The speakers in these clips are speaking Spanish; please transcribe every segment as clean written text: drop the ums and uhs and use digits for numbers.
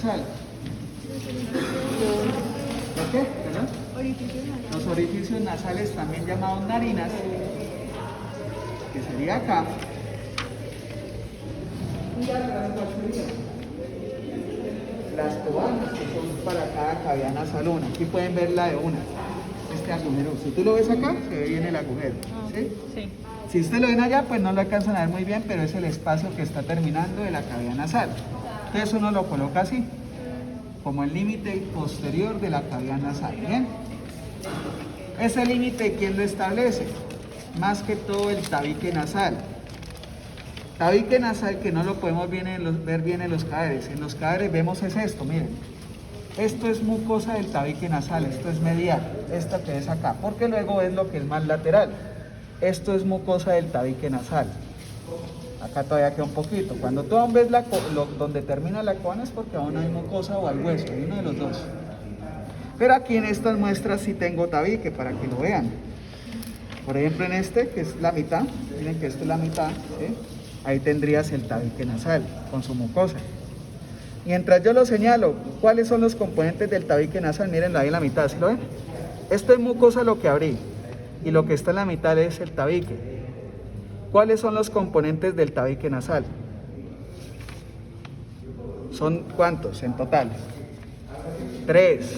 nasal? ¿Lo qué? ¿Perdón? Los orificios nasales, también llamados narinas, que sería acá. Y acá, ¿cuál sería? Las toanas, que son para cada cavidad nasal una. Aquí pueden ver la de una. Este agujero. Si tú lo ves acá, se ve bien el agujero. ¿Sí? Sí. Si ustedes lo ven allá, pues no lo alcanzan a ver muy bien, pero es el espacio que está terminando de la cavidad nasal. Entonces uno lo coloca así, como el límite posterior de la cavidad nasal. ¿Bien? Ese límite, ¿quién lo establece? Más que todo el tabique nasal. Tabique nasal que no lo podemos ver bien en los cadáveres. En los cadáveres vemos es esto, miren. Esto es mucosa del tabique nasal, esto es medial, esta que es acá, porque luego es lo que es más lateral. Esto es mucosa del tabique nasal. Acá todavía queda un poquito. Cuando tú aún ves donde termina la coana es porque aún hay mucosa o al hueso, hay uno de los dos. Pero aquí en estas muestras sí tengo tabique para que lo vean. Por ejemplo en este, que es la mitad, miren que esto es la mitad, ¿sí? Ahí tendrías el tabique nasal con su mucosa. Mientras yo lo señalo, ¿cuáles son los componentes del tabique nasal? Mírenlo ahí en la mitad, ¿sí lo ven? Esto es mucosa lo que abrí y lo que está en la mitad es el tabique. ¿Cuáles son los componentes del tabique nasal? ¿Son cuántos en total? 3.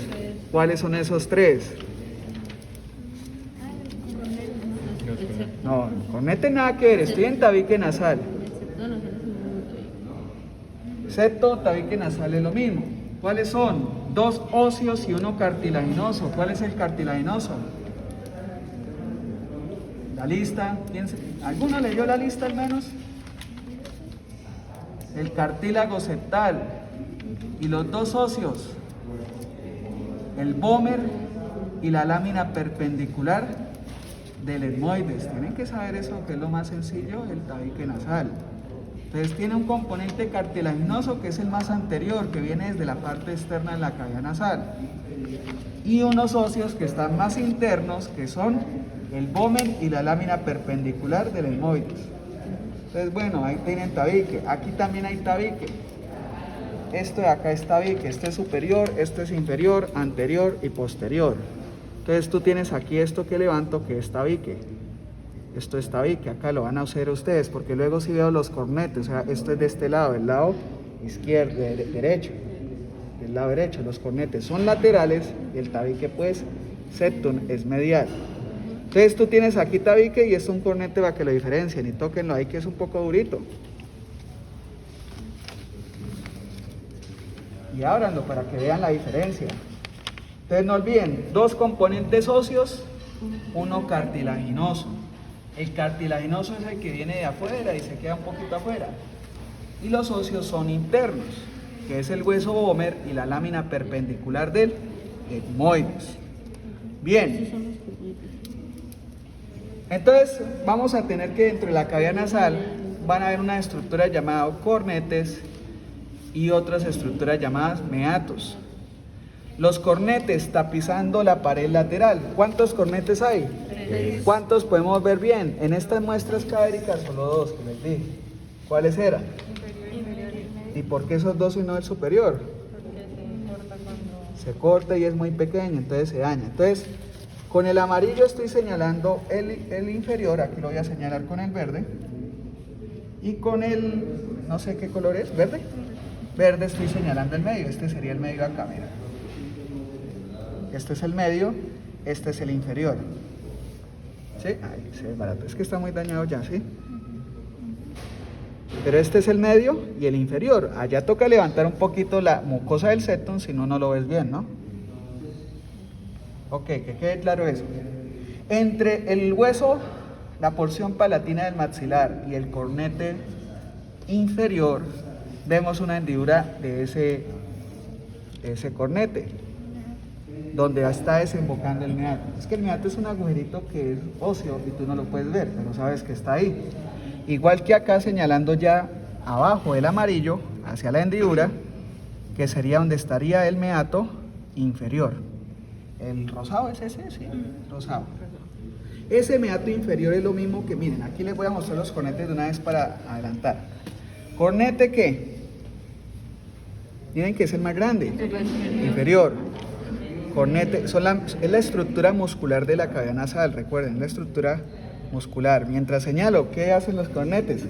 ¿Cuáles son esos 3? No, cornete nada que ver, estoy en tabique nasal. Septo, tabique nasal es lo mismo. ¿Cuáles son? 2 óseos y 1 cartilaginoso. ¿Cuál es el cartilaginoso? La lista. ¿Alguno leyó la lista al menos? El cartílago septal. Y los 2 óseos. El vómer y la lámina perpendicular del etmoides. Tienen que saber eso, que es lo más sencillo, el tabique nasal. Entonces tiene un componente cartilaginoso que es el más anterior, que viene desde la parte externa de la cavidad nasal. Y unos óseos que están más internos, que son el vómer y la lámina perpendicular del etmoides. Entonces bueno, ahí tienen tabique. Aquí también hay tabique. Esto de acá es tabique. Esto es superior, esto es inferior, anterior y posterior. Entonces tú tienes aquí esto que levanto, que es tabique. Esto es tabique, acá lo van a hacer ustedes, porque luego si veo los cornetes, o sea, esto es de este lado, el lado izquierdo, derecho, del lado derecho, los cornetes son laterales y el tabique pues, septum, es medial. Entonces tú tienes aquí tabique y es un cornete para que lo diferencien y tóquenlo ahí que es un poco durito. Y ábranlo para que vean la diferencia. Entonces no olviden, 2 componentes óseos, 1 cartilaginoso. El cartilaginoso es el que viene de afuera y se queda un poquito afuera. Y los óseos son internos, que es el hueso vómer y la lámina perpendicular del etmoides. Bien. Entonces vamos a tener que dentro de la cavidad nasal van a haber una estructura llamada cornetes y otras estructuras llamadas meatos. Los cornetes tapizando la pared lateral. ¿Cuántos cornetes hay? 3. ¿Cuántos podemos ver bien? En estas muestras cadéricas solo 2 que les dije. ¿Cuáles eran? Inferior. ¿Y por qué esos 2 y no el superior? Porque se corta cuando... Se corta y es muy pequeño, entonces se daña. Entonces, con el amarillo estoy señalando el inferior, aquí lo voy a señalar con el verde. Y con el, no sé qué color es, ¿verde? Verde estoy señalando el medio, este sería el medio acá, mira. Este es el medio, este es el inferior. ¿Sí? Ahí se ve barato. Es que está muy dañado ya, ¿sí? Pero este es el medio y el inferior. Allá toca levantar un poquito la mucosa del septum, si no, no lo ves bien, ¿no? Ok, que quede claro eso. Entre el hueso, la porción palatina del maxilar y el cornete inferior, vemos una hendidura de ese cornete, donde está desembocando el meato. Es que el meato es un agujerito que es óseo y tú no lo puedes ver, pero sabes que está ahí. Igual que acá señalando ya abajo el amarillo, hacia la hendidura, que sería donde estaría el meato inferior. ¿El rosado es ese? Sí, rosado. Ese meato inferior es lo mismo que, miren, aquí les voy a mostrar los cornetes de una vez para adelantar. ¿Cornete qué? Miren que es el más grande. Inferior. Cornete, es la estructura muscular de la cavidad nasal, recuerden, la estructura muscular. Mientras señalo, ¿qué hacen los cornetes?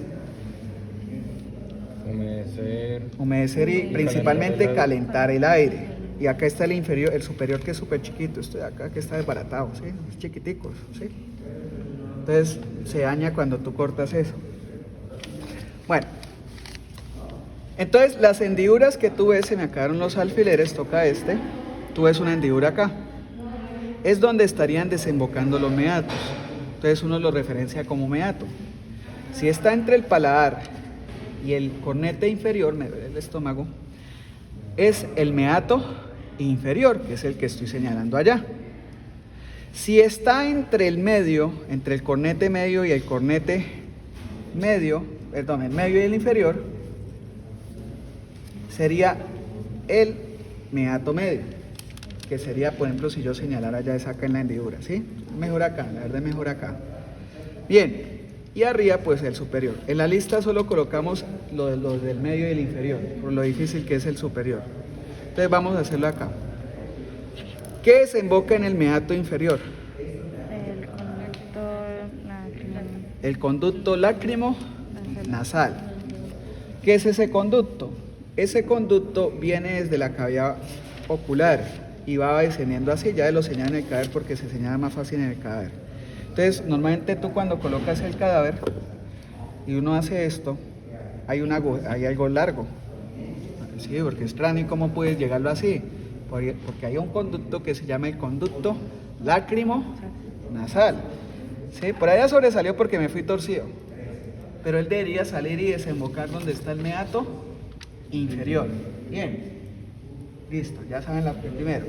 Humedecer y principalmente calentar el aire. Y acá está el inferior, el superior, que es súper chiquito. Esto de acá que está desbaratado, ¿sí? Es chiquitico, ¿sí? Entonces se daña cuando tú cortas eso. Bueno, entonces las hendiduras que tú ves, se me acabaron los alfileres, toca este. Tú ves una hendidura acá. Es donde estarían desembocando los meatos. Entonces uno lo referencia como meato. Si está entre el paladar y el cornete inferior, me duele el estómago, es el meato inferior, que es el que estoy señalando allá. Si está entre el medio, entre el cornete medio y el cornete medio, perdón, el medio y el inferior, sería el meato medio, que sería, por ejemplo, si yo señalara ya esa acá en la hendidura, ¿sí? Mejor acá, la verdad mejor acá. Bien, y arriba pues el superior. En la lista solo colocamos los del medio y el inferior, por lo difícil que es el superior. Entonces vamos a hacerlo acá. ¿Qué desemboca en el meato inferior? El conducto lácrimo nasal. ¿Qué es ese conducto? Ese conducto viene desde la cavidad ocular y va descendiendo así, ya lo señalan en el cadáver porque se señala más fácil en el cadáver. Entonces, normalmente tú cuando colocas el cadáver y uno hace esto, hay algo largo. Sí, porque es extraño, ¿cómo puedes llegarlo así? Porque hay un conducto que se llama el conducto lácrimo nasal. ¿Sí? Por allá sobresalió porque me fui torcido. Pero él debería salir y desembocar donde está el meato inferior. Bien. Listo, ya saben el primero.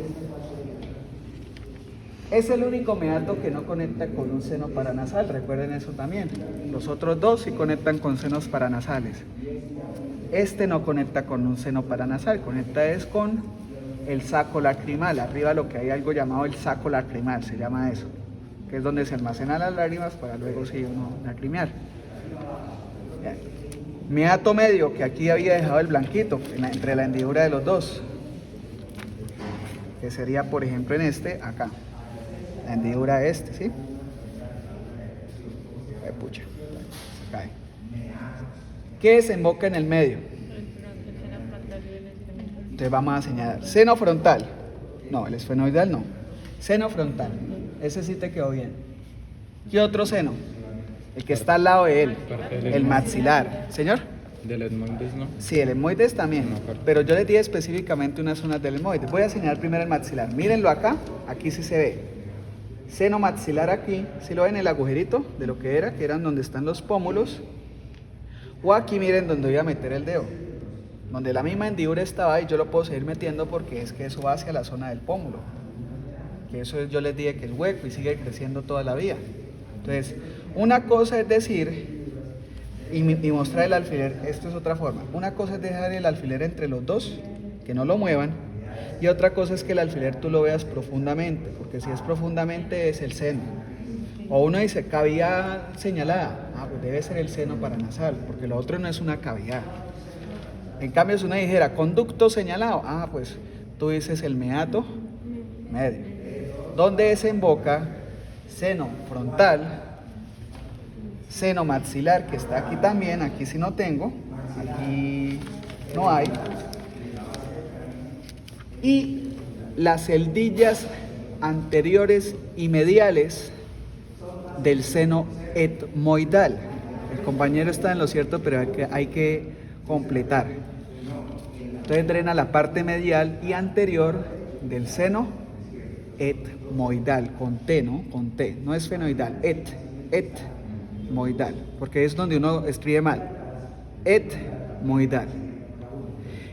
Es el único meato que no conecta con un seno paranasal, recuerden eso también. Los otros dos sí conectan con senos paranasales. Este no conecta con un seno paranasal, conecta es con el saco lacrimal. Arriba lo que hay algo llamado el saco lacrimal, se llama eso, que es donde se almacenan las lágrimas para luego sí uno lacrimear. Bien. Meato medio, que aquí había dejado el blanquito, entre la hendidura de los dos, que sería, por ejemplo, en este, acá, la hendidura de este, ¿sí? Pucha, se cae. ¿Qué desemboca en el medio? Entonces vamos a señalar, seno frontal, no, el esfenoidal no, seno frontal, ese sí te quedó bien. ¿Qué otro seno? El que está al lado de él, el maxilar, ¿señor? ¿Del etmoides no? Sí, el etmoides también, pero yo les di específicamente unas zonas del etmoides. Voy a señalar primero el maxilar. Mírenlo acá, aquí sí se ve. Seno maxilar aquí, ¿sí lo ven el agujerito de lo que eran donde están los pómulos? O aquí miren donde voy a meter el dedo, donde la misma hendidura estaba y yo lo puedo seguir metiendo porque es que eso va hacia la zona del pómulo. Que eso yo les dije que es hueco y sigue creciendo toda la vida. Entonces, una cosa es decir y mostrar el alfiler, esto es otra forma. Una cosa es dejar el alfiler entre los dos, que no lo muevan, y otra cosa es que el alfiler tú lo veas profundamente, porque si es profundamente es el seno. O uno dice cavidad señalada, pues debe ser el seno paranasal, porque lo otro no es una cavidad. En cambio, si uno dijera conducto señalado, pues tú dices el meato medio. ¿Dónde desemboca? Seno frontal, seno maxilar, que está aquí también, aquí sí no tengo, aquí no hay, y las celdillas anteriores y mediales del seno etmoidal. El compañero está en lo cierto, pero hay que completar. Entonces drena la parte medial y anterior del seno etmoidal, con T, ¿no? Con T, no es fenoidal, etmoidal, porque es donde uno escribe mal, etmoidal.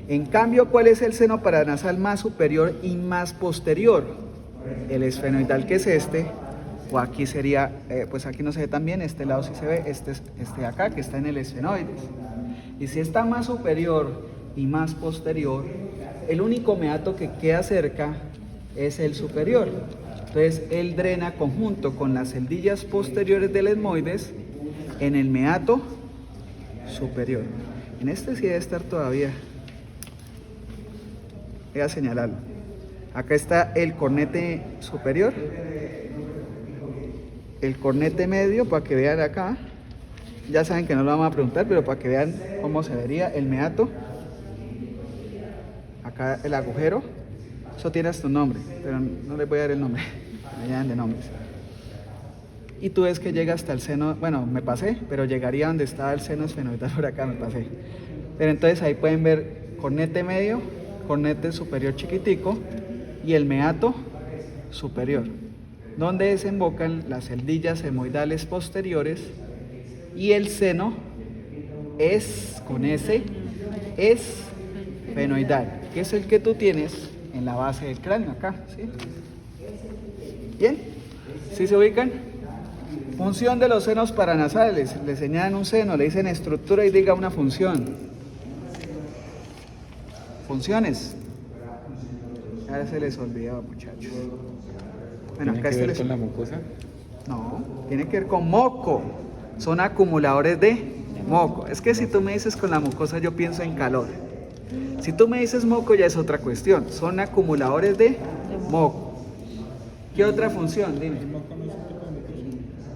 En cambio, ¿cuál es el seno paranasal más superior y más posterior? El esfenoidal, que es este, o aquí sería, pues aquí no se ve tan bien, este lado sí se ve, este de acá, que está en el esfenoides. Y si está más superior y más posterior, el único meato que queda cerca es el superior. Entonces, él drena conjunto con las celdillas posteriores del etmoides en el meato superior. En este sí debe estar todavía. Voy a señalarlo. Acá está el cornete superior, el cornete medio, para que vean acá. Ya saben que no lo vamos a preguntar, pero para que vean cómo se vería el meato. Acá el agujero. Eso tiene hasta un nombre, pero no les voy a dar el nombre. Me llaman de nombres. Y tú ves que llega hasta el seno. Bueno, me pasé, pero llegaría donde estaba el seno esfenoidal. Por acá me pasé. Pero entonces ahí pueden ver cornete medio, cornete superior chiquitico y el meato superior, donde desembocan las celdillas semoidales posteriores, y el seno es, con S, es fenoidal, que es el que tú tienes en la base del cráneo, acá, ¿sí? ¿Bien? ¿Sí se ubican? Función de los senos paranasales. Le señalan un seno, le dicen estructura y diga una función. Funciones. Ahora se les olvidaba, muchachos. Bueno, ¿Tiene acá que este ver con la mucosa? No, tiene que ver con moco. Son acumuladores de moco. Es que si tú me dices con la mucosa, yo pienso en calor. Si tú me dices moco, ya es otra cuestión. Son acumuladores de moco. ¿Qué otra función? Dime.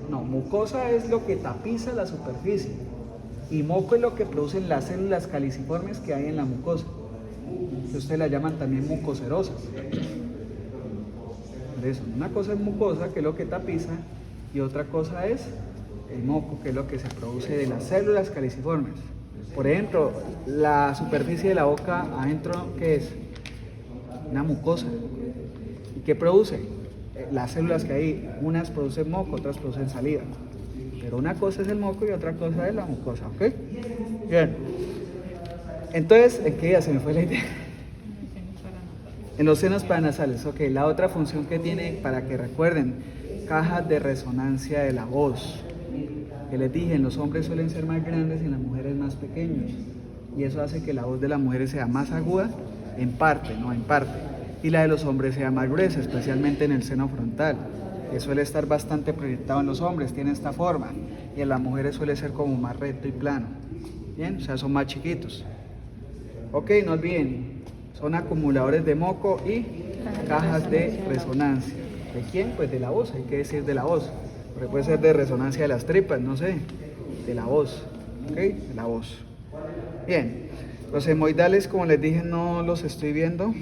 No, mucosa es lo que tapiza la superficie. Y moco es lo que producen las células caliciformes que hay en la mucosa, que ustedes la llaman también mucocerosas. Por eso, una cosa es mucosa, que es lo que tapiza, y otra cosa es el moco, que es lo que se produce de las células caliciformes. Por ejemplo, la superficie de la boca adentro, ¿qué es? Una mucosa. ¿Y qué produce? Las células que hay, unas producen moco, otras producen saliva. Pero una cosa es el moco y otra cosa es la mucosa, ¿ok? Bien. Entonces, ¿en qué ya se me fue la idea? En los senos paranasales, ok. La otra función que tiene, para que recuerden, cajas de resonancia de la voz. Que les dije, en los hombres suelen ser más grandes y en las mujeres más pequeños. Y eso hace que la voz de las mujeres sea más aguda, en parte, no en parte. Y la de los hombres sea más gruesa, especialmente en el seno frontal, que suele estar bastante proyectado en los hombres, tiene esta forma. Y en las mujeres suele ser como más recto y plano. Bien, o sea, son más chiquitos. Ok, no olviden, son acumuladores de moco y cajas de resonancia. ¿De quién? Pues de la voz, hay que decir de la voz. Porque puede ser de resonancia de las tripas, no sé, de la voz. Ok, de la voz. Bien, los semoidales, como les dije, no los estoy viendo.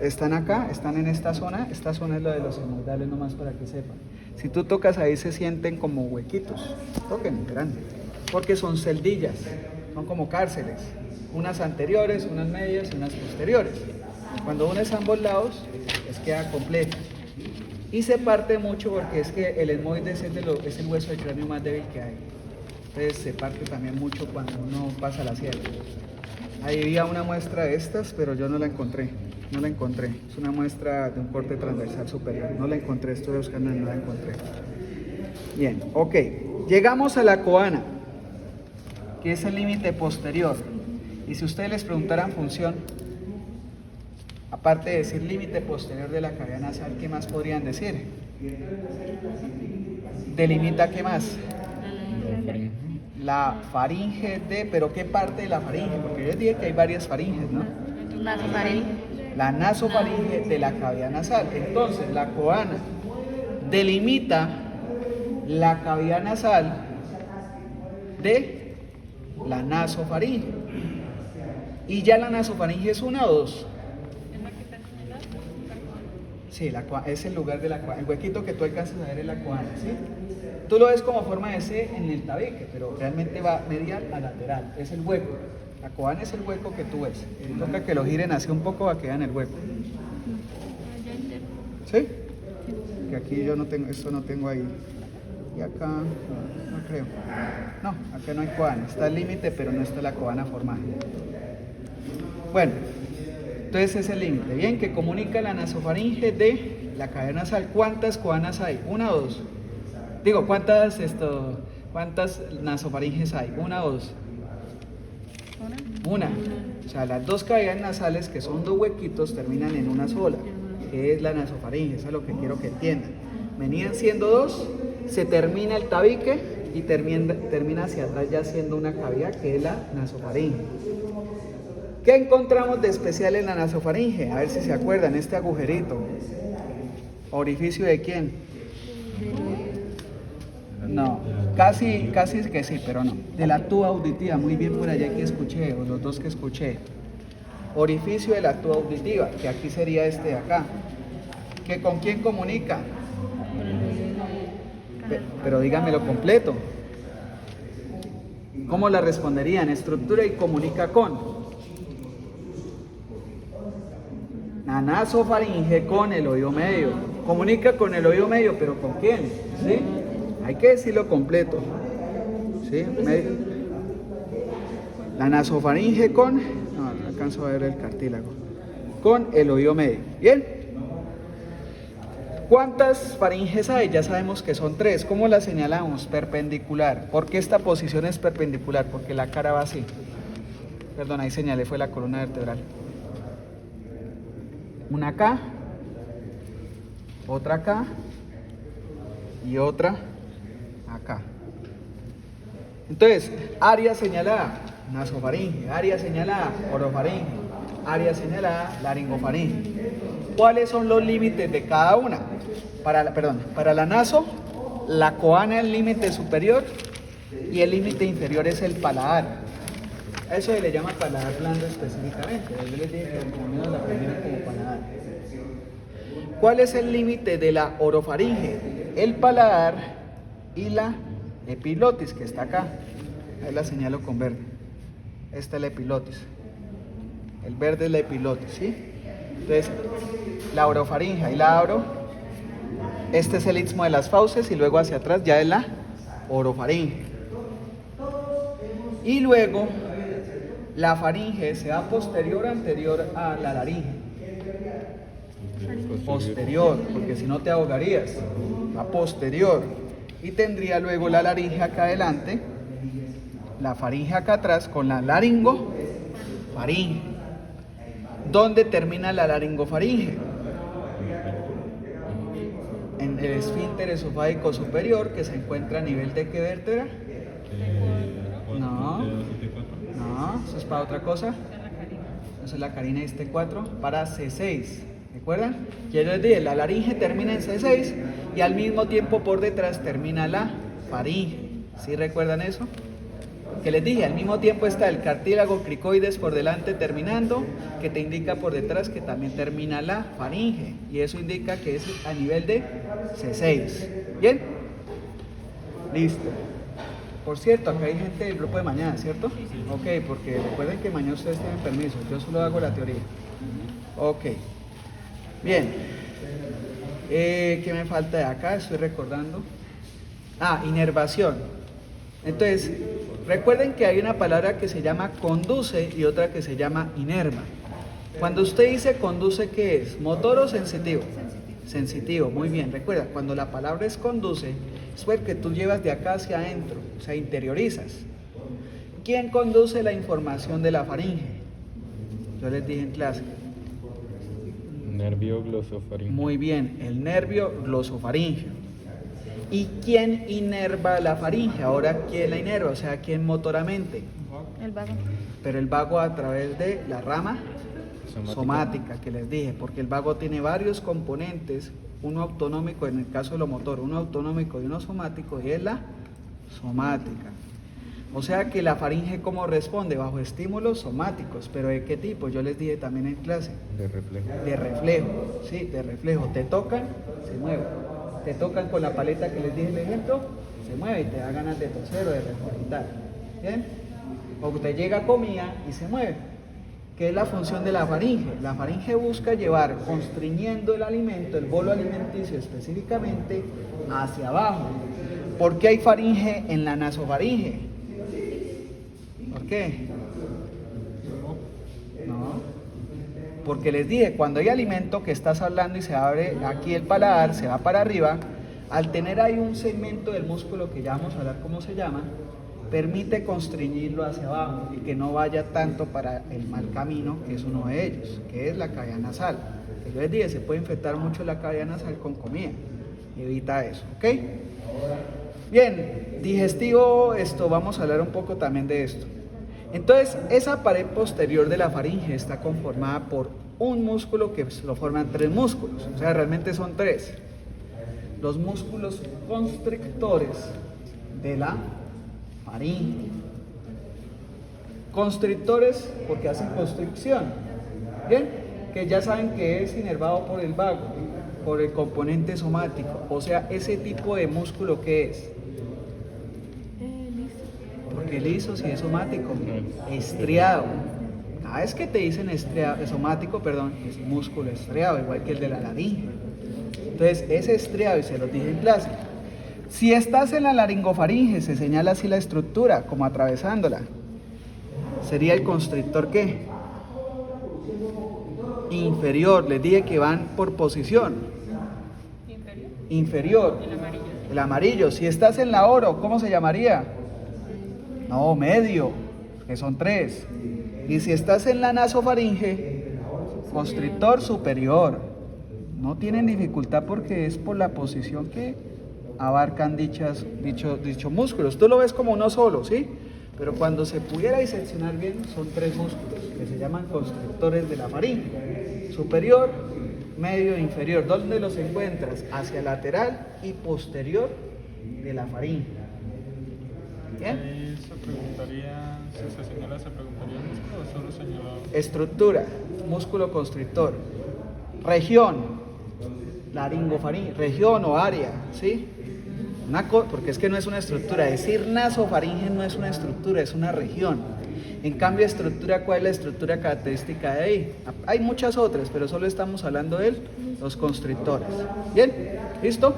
Están acá, están en esta zona es la de los semoidales, nomás para que sepan. Si tú tocas ahí se sienten como huequitos, toquen, verán, porque son celdillas, son como cárceles, unas anteriores, unas medias y unas posteriores. Cuando unes ambos lados, les queda completo. Y se parte mucho porque es que el etmoides es el hueso del cráneo más débil que hay. Entonces se parte también mucho cuando uno pasa la sierra. Ahí había una muestra de estas, pero yo no la encontré. No la encontré. Es una muestra de un corte transversal superior. No la encontré, estoy buscando y no la encontré. Bien, ok. Llegamos a la coana, que es el límite posterior. Y si ustedes les preguntaran función, aparte de decir límite posterior de la cavidad nasal, ¿qué más podrían decir? ¿Delimita qué más? La faringe de, pero ¿qué parte de la faringe? Porque yo les dije que hay varias faringes, ¿no? La nasofaringe de la cavidad nasal. Entonces, la coana delimita la cavidad nasal de la nasofaringe. ¿Y ya la nasofaringe es una o dos? Sí, es el lugar de la coana. El huequito que tú alcanzas a ver es la coana, ¿sí? Tú lo ves como forma de C en el tabique, pero realmente va medial a lateral. Es el hueco. La coana es el hueco que tú ves. Toca que lo giren así un poco para que vean el hueco. ¿Sí? Que aquí yo no tengo, esto no tengo ahí. Y acá, no creo. No, acá no hay coana. Está el límite, pero no está la coana formada. Bueno, entonces es el límite. Bien, que comunica la nasofaringe de la cavidad nasal. ¿Cuántas coanas hay? ¿Una o dos? Digo, ¿cuántas nasofaringes hay? ¿Una o dos? Una. O sea, las dos cavidades nasales, que son dos huequitos, terminan en una sola, que es la nasofaringe. Eso es lo que quiero que entiendan. Venían siendo dos, se termina el tabique y termina hacia atrás ya siendo una cavidad, que es la nasofaringe. ¿Qué encontramos de especial en la nasofaringe? A ver si se acuerdan, este agujerito. ¿Orificio de quién? No, casi que sí, pero no. De la tuba auditiva, muy bien por allá que escuché, o los dos que escuché. Orificio de la tuba auditiva, que aquí sería este de acá. ¿Que con quién comunica? Pero dígamelo completo. ¿Cómo la responderían? Estructura y comunica con. La nasofaringe con el oído medio. Comunica con el oído medio, pero ¿con quién? ¿Sí? Hay que decirlo completo. ¿Sí? La nasofaringe con... No alcanzo a ver el cartílago. Con el oído medio. ¿Bien? ¿Cuántas faringes hay? Ya sabemos que son 3. ¿Cómo la señalamos? Perpendicular. ¿Por qué esta posición es perpendicular? Porque la cara va así. Perdón, ahí señalé, fue la columna vertebral. Una acá, otra acá y otra acá. Entonces, área señalada, nasofaringe, área señalada, orofaringe, área señalada, laringofaringe. ¿Cuáles son los límites de cada una? Para la naso, la coana es el límite superior y el límite inferior es el paladar. A eso se le llama paladar blando específicamente. Yo les dije que como menos la primera como paladar. ¿Cuál es el límite de la orofaringe? El paladar y la epilotis, que está acá. Ahí la señalo con verde. Esta es la epilotis. El verde es la epilotis, ¿sí? Entonces, la orofaringe, ahí la abro. Este es el istmo de las fauces y luego hacia atrás ya es la orofaringe. Y luego la faringe se va posterior o anterior a la laringe. Posterior, porque si no te ahogarías. Va posterior. Y tendría luego la laringe acá adelante, la faringe acá atrás con la laringofaringe. ¿Dónde termina la laringofaringe? En el esfínter esofágico superior, que se encuentra a nivel de ¿qué vértebra? No, eso es para otra cosa. Eso es la carina de este 4 para C6. ¿Recuerdan? Que yo les dije, la laringe termina en C6 y al mismo tiempo por detrás termina la faringe. ¿Sí recuerdan eso? Que les dije, al mismo tiempo está el cartílago cricoides por delante terminando, que te indica por detrás que también termina la faringe. Y eso indica que es a nivel de C6. ¿Bien? Listo. Por cierto, acá hay gente del grupo de mañana, ¿cierto? Ok, porque recuerden que mañana ustedes tienen permiso, yo solo hago la teoría. Ok. Bien. ¿Qué me falta de acá? Estoy recordando. Inervación. Entonces, recuerden que hay una palabra que se llama conduce y otra que se llama inerva. Cuando usted dice conduce, ¿qué es? ¿Motor o sensitivo? Sensitivo, muy bien. Recuerda, cuando la palabra es conduce, es porque tú llevas de acá hacia adentro, o sea, interiorizas. ¿Quién conduce la información de la faringe? Yo les dije en clase. Nervio glosofaringeo. Muy bien, el nervio glosofaringeo. ¿Y quién inerva la faringe? Ahora, ¿quién la inerva? O sea, ¿quién motoramente? El vago. Pero el vago a través de la rama somática que les dije, porque el vago tiene varios componentes, uno autonómico en el caso de lo motor, uno autonómico y uno somático, y es la somática. O sea que la faringe, ¿cómo responde? Bajo estímulos somáticos. ¿Pero de qué tipo? Yo les dije también en clase. De reflejo. De reflejo, sí, de reflejo. Te tocan, se mueve. Te tocan con la paleta que les dije el ejemplo, se mueve y te da ganas de toser o de regurgitar. ¿Bien? O te llega comida y se mueve. ¿Qué es la función de la faringe? La faringe busca llevar, constriñendo el alimento, el bolo alimenticio específicamente, hacia abajo. ¿Por qué hay faringe en la nasofaringe? ¿Por qué? No. Porque les dije, cuando hay alimento que estás hablando y se abre aquí el paladar, se va para arriba, al tener ahí un segmento del músculo que ya vamos a hablar cómo se llama, permite constriñirlo hacia abajo y que no vaya tanto para el mal camino, que es uno de ellos, que es la cavidad nasal. Que yo les dije, se puede infectar mucho la cavidad nasal con comida. Evita eso, ¿ok? Bien, digestivo, vamos a hablar un poco también de esto. Entonces, esa pared posterior de la faringe está conformada por un músculo que lo forman tres músculos, o sea, realmente son tres. Los músculos constrictores de la faringe. Constrictores porque hacen constricción, ¿bien? Que ya saben que es inervado por el vago, por el componente somático, o sea, ese tipo de músculo que es. Porque liso si es somático, estriado. Cada vez que te dicen estriado, somático, perdón, es músculo estriado, igual que el de la laringe. Entonces, es estriado y se los dije en clase. Si estás en la laringofaringe, se señala así la estructura, como atravesándola. Sería el constrictor, ¿qué? Inferior. Les dije que van por posición. Inferior. El amarillo. Si estás en la oro, ¿cómo se llamaría? No, medio, que son tres. Y si estás en la nasofaringe, constrictor superior. No tienen dificultad porque es por la posición que abarcan dichos músculos. Tú lo ves como uno solo, ¿sí? Pero cuando se pudiera diseccionar bien, son tres músculos que se llaman constrictores de la faringe. Superior, medio e inferior. ¿Dónde los encuentras? Hacia lateral y posterior de la faringe. ¿Bien? Ahí se preguntaría, si se señala, ¿se preguntaría músculo o solo señalado? Estructura, músculo constrictor. Región, laringofaringe, región o área, ¿sí? Porque es que no es una estructura, decir nasofaringe no es una estructura, es una región. En cambio, estructura, ¿cuál es la estructura característica de ahí? Hay muchas otras, pero solo estamos hablando de los constrictores. ¿Bien? ¿Listo?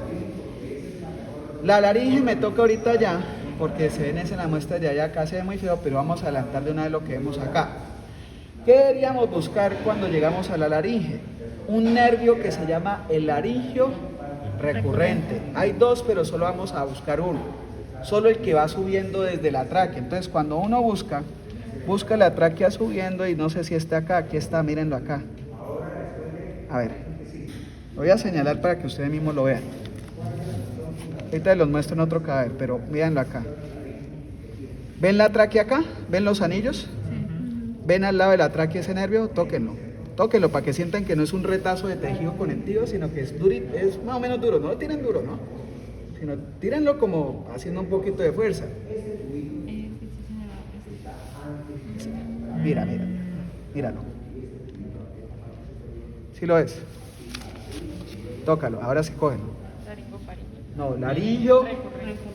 La laringe me toca ahorita ya, porque se ven en la muestra de allá, acá se ve muy feo, pero vamos a adelantar de una vez lo que vemos acá. ¿Qué deberíamos buscar cuando llegamos a la laringe? Un nervio que se llama el laringio recurrente. Hay dos, pero solo vamos a buscar uno. Solo el que va subiendo desde la tráquea. Entonces, cuando uno busca la tráquea subiendo y no sé si está acá, aquí está, mírenlo acá. A ver, lo voy a señalar para que ustedes mismos lo vean. Ahorita los muestro en otro cadáver, pero mírenlo acá. ¿Ven la tráquea acá? ¿Ven los anillos? ¿Ven al lado de la tráquea ese nervio? Tóquenlo. Tóquenlo para que sientan que no es un retazo de tejido conectivo, sino que es más o menos duro. No lo tiren duro, ¿no? Sino tírenlo como haciendo un poquito de fuerza. Míralo. ¿Sí lo ves? Tócalo, ahora sí cógelo. No, laringio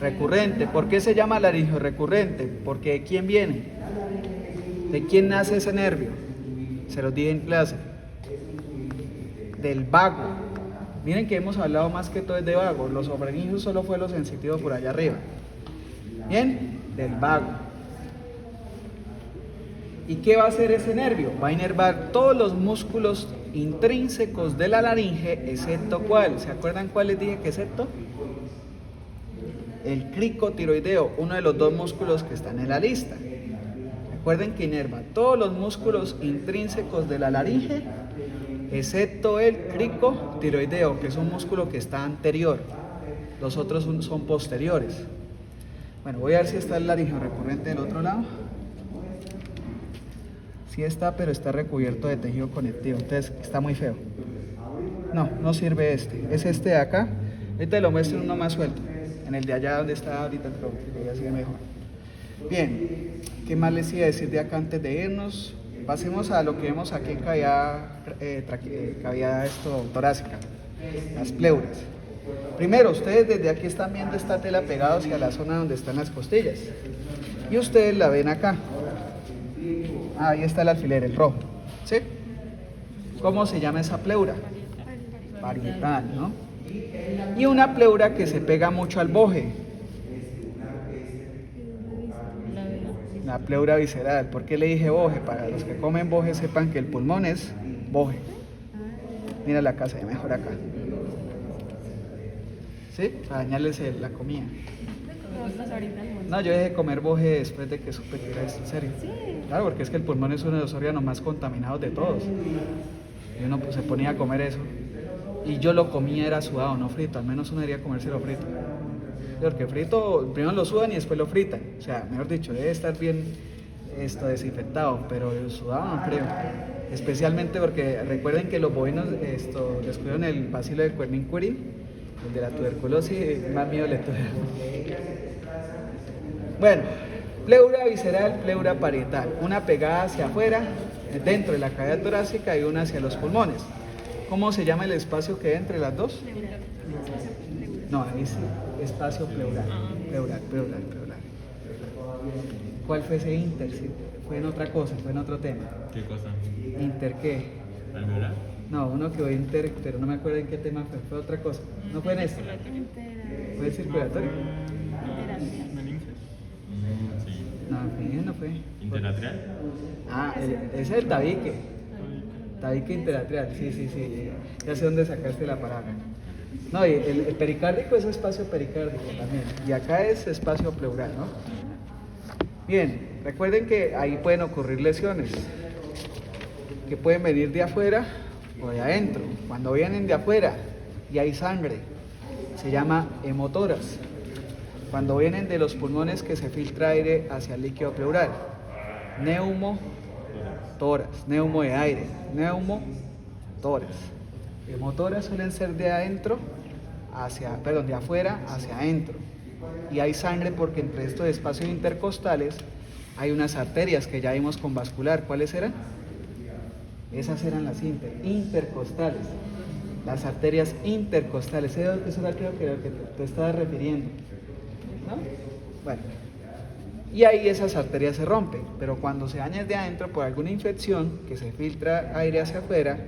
recurrente. ¿Por qué se llama laringio recurrente? Porque ¿de quién viene? ¿De quién nace ese nervio? Se los dije en clase. Del vago. Miren que hemos hablado más que todo es de vago. Los sobreninjos solo fue lo sensitivo por allá arriba. Bien, del vago. ¿Y qué va a hacer ese nervio? Va a inervar todos los músculos intrínsecos de la laringe, excepto ¿cuál? ¿Se acuerdan cuál les dije que excepto? El cricotiroideo, uno de los dos músculos que están en la lista. Recuerden que inerva todos los músculos intrínsecos de la laringe, excepto el cricotiroideo, que es un músculo que está anterior. Los otros son posteriores. Bueno, voy a ver si está el laringio recurrente del otro lado. Sí está, pero está recubierto de tejido conectivo, entonces está muy feo. No sirve este. Es este de acá. Ahorita lo muestro uno más suelto. En el de allá donde está ahorita el tronco, que ya sigue mejor. Bien, ¿qué más les iba a decir de acá antes de irnos? Pasemos a lo que vemos aquí en cavidad torácica, las pleuras. Primero, ustedes desde aquí están viendo esta tela pegada hacia la zona donde están las costillas. Y ustedes la ven acá. Ahí está el alfiler, el rojo. ¿Sí? ¿Cómo se llama esa pleura? Parietal, ¿no? Y una pleura que se pega mucho al boje. La pleura visceral. ¿Por qué le dije boje? Para los que comen boje sepan que el pulmón es boje. Mira la casa, mejor acá. ¿Sí? Para dañarles la comida. No, yo dejé de comer boje después de que supe que era esto, en serio. Claro, porque es que el pulmón es uno de los órganos más contaminados de todos. Y uno pues, se ponía a comer eso. Y yo lo comía, era sudado, no frito. Al menos uno debería comérselo frito. Porque frito, primero lo sudan y después lo fritan. O sea, mejor dicho, debe estar bien desinfectado, pero sudado no creo. Especialmente porque recuerden que los bovinos descubrieron el bacilo de Quernin-Querin, el de la tuberculosis, más miedo le tuvieron. Bueno, pleura visceral, pleura parietal, una pegada hacia afuera, dentro de la cavidad torácica y una hacia los pulmones. ¿Cómo se llama el espacio que hay entre las dos? No, ahí sí, espacio pleural, pleural. ¿Cuál fue ese inter? Sí, fue en otra cosa, fue en otro tema. ¿Qué cosa? ¿Inter qué? ¿Alveolar? No, uno quedó inter, pero no me acuerdo en qué tema fue otra cosa. ¿No fue en este? ¿Fue el circulatorio? ¿Meninges? Sí. No fue. ¿Interatrial? Ah, ese es el tabique. Tabique interatrial, sí. Ya sé dónde sacaste la palabra. No, y el pericárdico es espacio pericárdico también. Y acá es espacio pleural, ¿no? Bien, recuerden que ahí pueden ocurrir lesiones que pueden venir de afuera o de adentro. Cuando vienen de afuera y hay sangre, se llama hemotoras. Cuando vienen de los pulmones, que se filtra aire hacia el líquido pleural, neumotoras, neumo de aire, neumotoras. Hemotoras suelen ser de afuera hacia adentro. Y hay sangre porque entre estos espacios intercostales hay unas arterias que ya vimos con vascular. ¿Cuáles eran? Esas eran las intercostales. Las arterias intercostales. Eso era creo que lo que te estabas refiriendo, ¿no? Bueno. Y ahí esas arterias se rompen, pero cuando se dañan de adentro por alguna infección, que se filtra aire hacia afuera,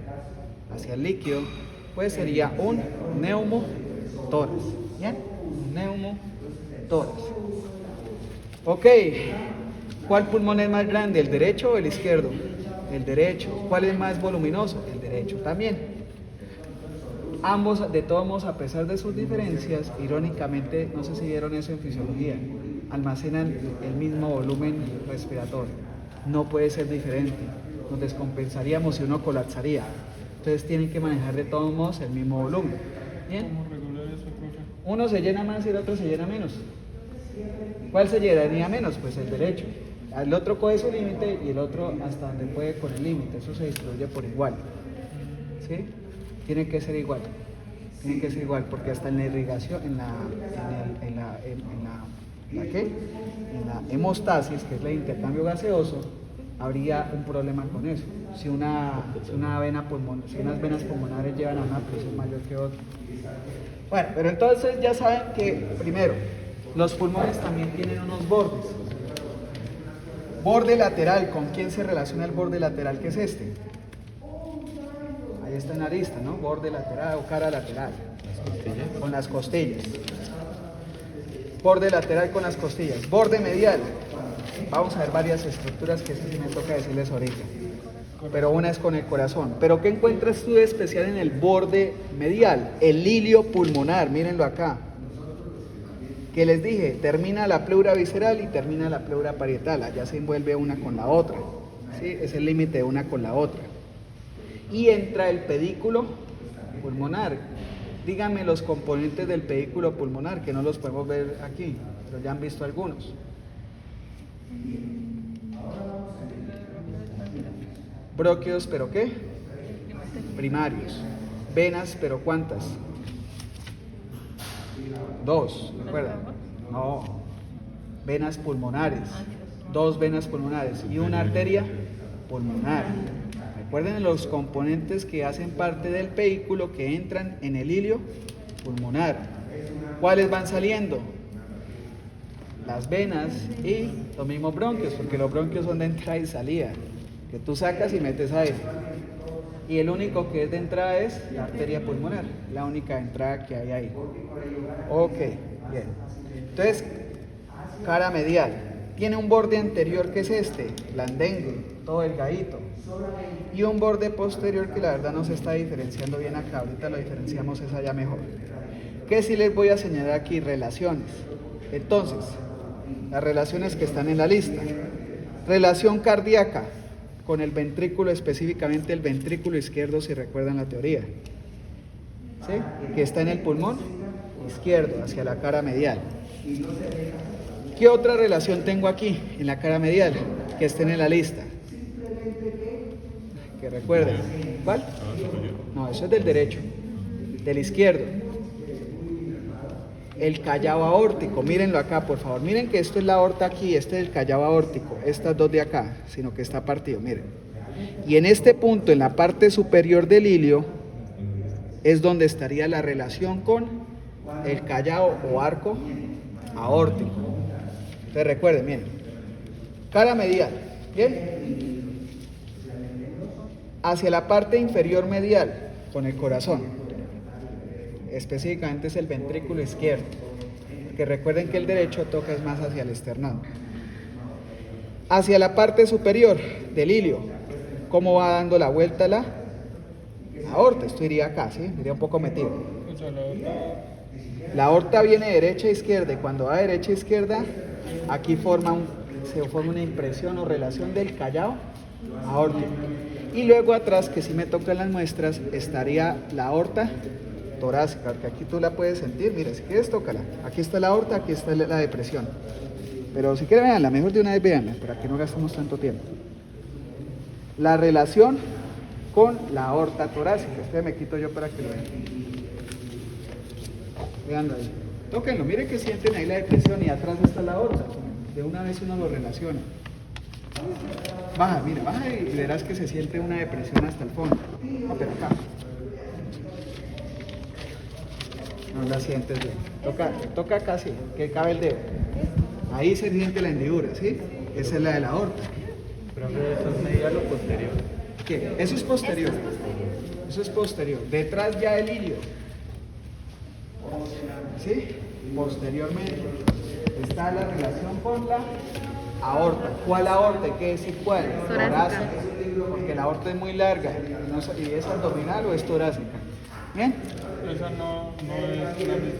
hacia el líquido, pues sería un neumotórax. ¿Bien? Un neumotórax. Ok. ¿Cuál pulmón es más grande, el derecho o el izquierdo? El derecho. ¿Cuál es más voluminoso? El derecho también. Ambos, de todos modos, a pesar de sus diferencias, irónicamente, no sé si vieron eso en fisiología, almacenan el mismo volumen respiratorio. No puede ser diferente. Nos descompensaríamos y uno colapsaría. Entonces tienen que manejar de todos modos el mismo volumen. ¿Bien? ¿Cómo regular eso, profe? Uno se llena más y el otro se llena menos. ¿Cuál se llenaría menos? Pues el derecho. El otro coge su límite y el otro hasta donde puede con el límite. Eso se distribuye por igual. ¿Sí? Tiene que ser igual. Tiene que ser igual porque hasta en la irrigación, en la hemostasis, que es el intercambio gaseoso, habría un problema con eso. Si unas venas pulmonares llevan a una presión mayor que otra. Bueno, pero entonces ya saben que, primero, los pulmones también tienen unos bordes. Borde lateral, ¿con quién se relaciona el borde lateral? ¿Qué es este? Ahí está en la lista, ¿no? Borde lateral o cara lateral. Con las costillas. Borde lateral con las costillas. Borde medial. Vamos a ver varias estructuras que eso sí me toca decirles ahorita. Pero una es con el corazón. ¿Pero qué encuentras tú de especial en el borde medial? El hilio pulmonar, mírenlo acá. Que les dije, termina la pleura visceral y termina la pleura parietal. Allá se envuelve una con la otra. ¿Sí? Es el límite de una con la otra. Y entra el pedículo pulmonar. Díganme los componentes del pedículo pulmonar, que no los podemos ver aquí, pero ya han visto algunos. Bronquios, ¿pero qué? Primarios. Venas, ¿pero cuántas? 2, ¿recuerdan? No. Venas pulmonares. 2 venas pulmonares y una arteria pulmonar. Recuerden los componentes que hacen parte del pedículo que entran en el hilio pulmonar. ¿Cuáles van saliendo? Las venas y los mismos bronquios, porque los bronquios son de entrada y salida, que tú sacas y metes aire. Y el único que es de entrada es la arteria pulmonar, la única entrada que hay ahí. Ok, bien. Entonces, cara medial. Tiene un borde anterior que es este, blandengue, todo delgadito. Y un borde posterior que la verdad no se está diferenciando bien acá. Ahorita lo diferenciamos es allá mejor. ¿Qué sí les voy a señalar aquí? Relaciones. Entonces, las relaciones que están en la lista. Relación cardíaca con el ventrículo, específicamente el ventrículo izquierdo, si recuerdan la teoría. ¿Sí? Que está en el pulmón izquierdo, hacia la cara medial. ¿Qué otra relación tengo aquí en la cara medial que estén en la lista? Que recuerden. ¿Cuál? No, eso es del derecho. Del izquierdo. El callado aórtico. Mírenlo acá, por favor. Miren que esto es la aorta aquí, este es el callado aórtico. Estas dos de acá, sino que está partido, miren. Y en este punto, en la parte superior del ilio, es donde estaría la relación con el callado o arco aórtico. Entonces recuerden, miren, cara medial, ¿bien? Hacia la parte inferior medial, con el corazón, específicamente es el ventrículo izquierdo, porque recuerden que el derecho toca es más hacia el esternón. Hacia la parte superior del ilio, ¿cómo va dando la vuelta la aorta? Esto iría acá, ¿sí? Iría un poco metido. O sea, la otra. La aorta viene derecha a izquierda y cuando va derecha a izquierda, aquí se forma una impresión o relación del callado aórtico. Y luego atrás, que si me tocan las muestras, estaría la aorta torácica, porque aquí tú la puedes sentir, mira, si quieres tócala. Aquí está la aorta, aquí está la depresión. Pero si quieren veanla, mejor de una vez veanla, para que no gastemos tanto tiempo. La relación con la aorta torácica. Este me quito yo para que lo vean. Veanlo ahí. Tóquenlo, miren que sienten ahí la depresión y atrás está la aorta. De una vez uno lo relaciona. Baja, mira, baja y verás que se siente una depresión hasta el fondo. No, pero acá. No la sientes bien. Toca acá, sí, que cabe el dedo. Ahí se siente la hendidura, ¿sí? Esa es la de la aorta. Pero eso es medial o posterior. ¿Qué? Eso es posterior. Eso es posterior. Detrás ya el ilio. ¿Sí? Posteriormente está la relación con la aorta. ¿Cuál aorta? ¿Qué decir cuál? Torácica. Porque la aorta es muy larga. ¿Y es abdominal o es torácica? ¿Bien? Esa no es la misma descendente,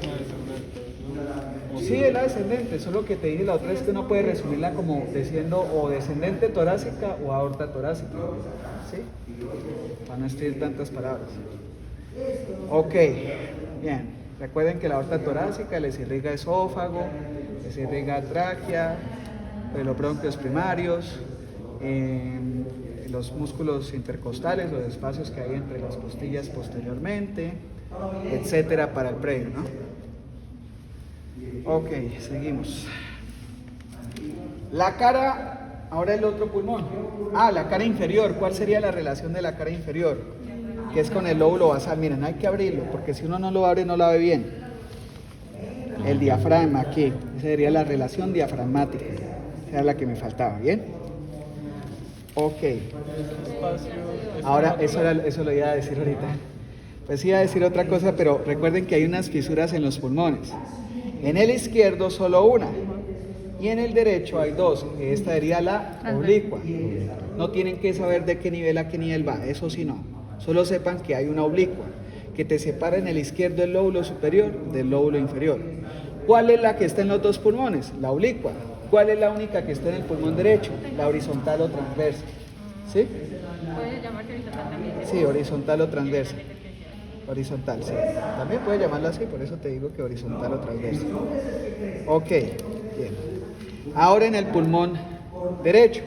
¿no? Sí, es la descendente, solo que te dije la otra vez que uno puede resumirla como diciendo o descendente torácica o aorta torácica. ¿Sí? Para no escribir tantas palabras. Ok, bien. Recuerden que la aorta torácica les irriga esófago, les irriga tráquea, los bronquios primarios, los músculos intercostales, los espacios que hay entre las costillas posteriormente, etcétera, para el predio, ¿no? Ok, seguimos. La cara, ahora el otro pulmón. La cara inferior. ¿Cuál sería la relación de la cara inferior? Que es con el lóbulo basal. Miren, hay que abrirlo, porque si uno no lo abre no la ve bien. El diafragma aquí. Esa sería la relación diafragmática. Esa era la que me faltaba, ¿bien? Ok. Ahora, eso lo iba a decir ahorita. Pues iba a decir otra cosa, pero recuerden que hay unas fisuras en los pulmones. En el izquierdo solo una. Y en el derecho hay dos. Esta sería la oblicua. No tienen que saber de qué nivel a qué nivel va. Eso sí no. Solo sepan que hay una oblicua que te separa en el izquierdo el lóbulo superior del lóbulo inferior. ¿Cuál es la que está en los dos pulmones? La oblicua. ¿Cuál es la única que está en el pulmón derecho? La horizontal o transversa. ¿Sí? ¿Puede llamarse horizontal también? Sí, horizontal o transversa. Horizontal, sí. También puede llamarla así, por eso te digo que horizontal o transversa. Ok, bien. Ahora en el pulmón derecho.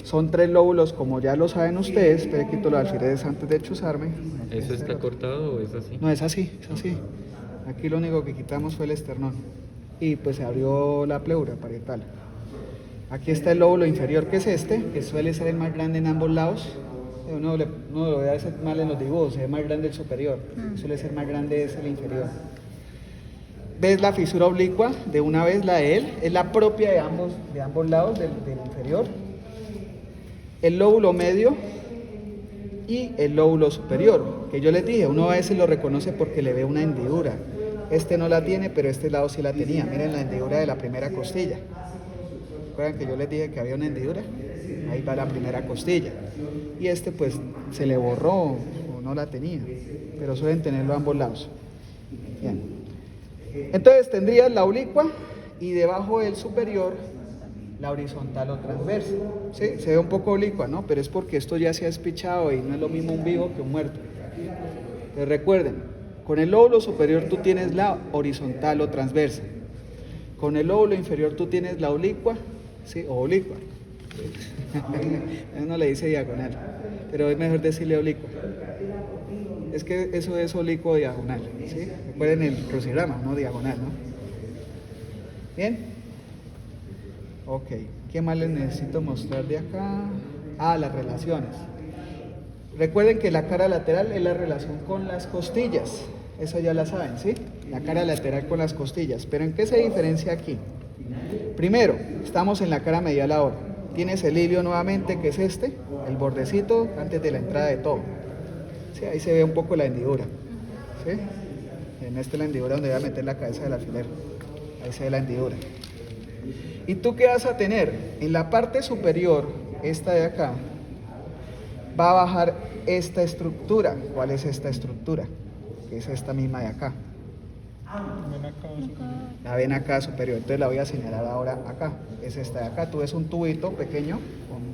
Son tres lóbulos, como ya lo saben ustedes. Esperen, quito los alfileres antes de chuzarme. ¿Eso está cortado o es así? No, es así, es así. Aquí lo único que quitamos fue el esternón. Y pues se abrió la pleura parietal. Aquí está el lóbulo inferior, que es este, que suele ser el más grande en ambos lados. Uno lo ve a veces mal en los dibujos, se ve más grande el superior. Suele ser más grande es el inferior. ¿Ves la fisura oblicua? De una vez la de él, es la propia de ambos lados del inferior. El lóbulo medio y el lóbulo superior, que yo les dije, uno a veces lo reconoce porque le ve una hendidura. Este no la tiene, pero este lado sí la tenía. Miren la hendidura de la primera costilla. ¿Recuerdan que yo les dije que había una hendidura? Ahí va la primera costilla. Y este pues se le borró o no la tenía, pero suelen tenerlo a ambos lados. Bien. Entonces tendrías la oblicua y debajo del superior la horizontal o transversa. ¿Sí? Se ve un poco oblicua, ¿no? Pero es porque esto ya se ha despichado y no es lo mismo un vivo que un muerto. Entonces recuerden, Con el lóbulo superior tú tienes la horizontal o transversa. Con el lóbulo inferior tú tienes la oblicua, ¿sí? O oblicua. Uno le dice diagonal, pero es mejor decirle oblicua. Es que eso es oblicuo diagonal, ¿sí? Recuerden el crucigrama, no diagonal, ¿no? ¿Bien? Ok, ¿qué más les necesito mostrar de acá? Ah, las relaciones. Recuerden que la cara lateral es la relación con las costillas. Eso ya la saben, ¿sí? La cara lateral con las costillas. ¿Pero en qué se diferencia aquí? Primero, estamos en la cara medial ahora. Tienes el ilio nuevamente, que es este, el bordecito antes de la entrada de todo. ¿Sí? Ahí se ve un poco la hendidura. ¿Sí? En esta es la hendidura donde voy a meter la cabeza del alfiler. Ahí se ve la hendidura. ¿Y tú qué vas a tener? En la parte superior, esta de acá, va a bajar esta estructura. ¿Cuál es esta estructura? Que es esta misma de acá. Ven acá, La vena cava superior. Entonces la voy a señalar ahora acá. Es esta de acá. Tú ves un tubito pequeño,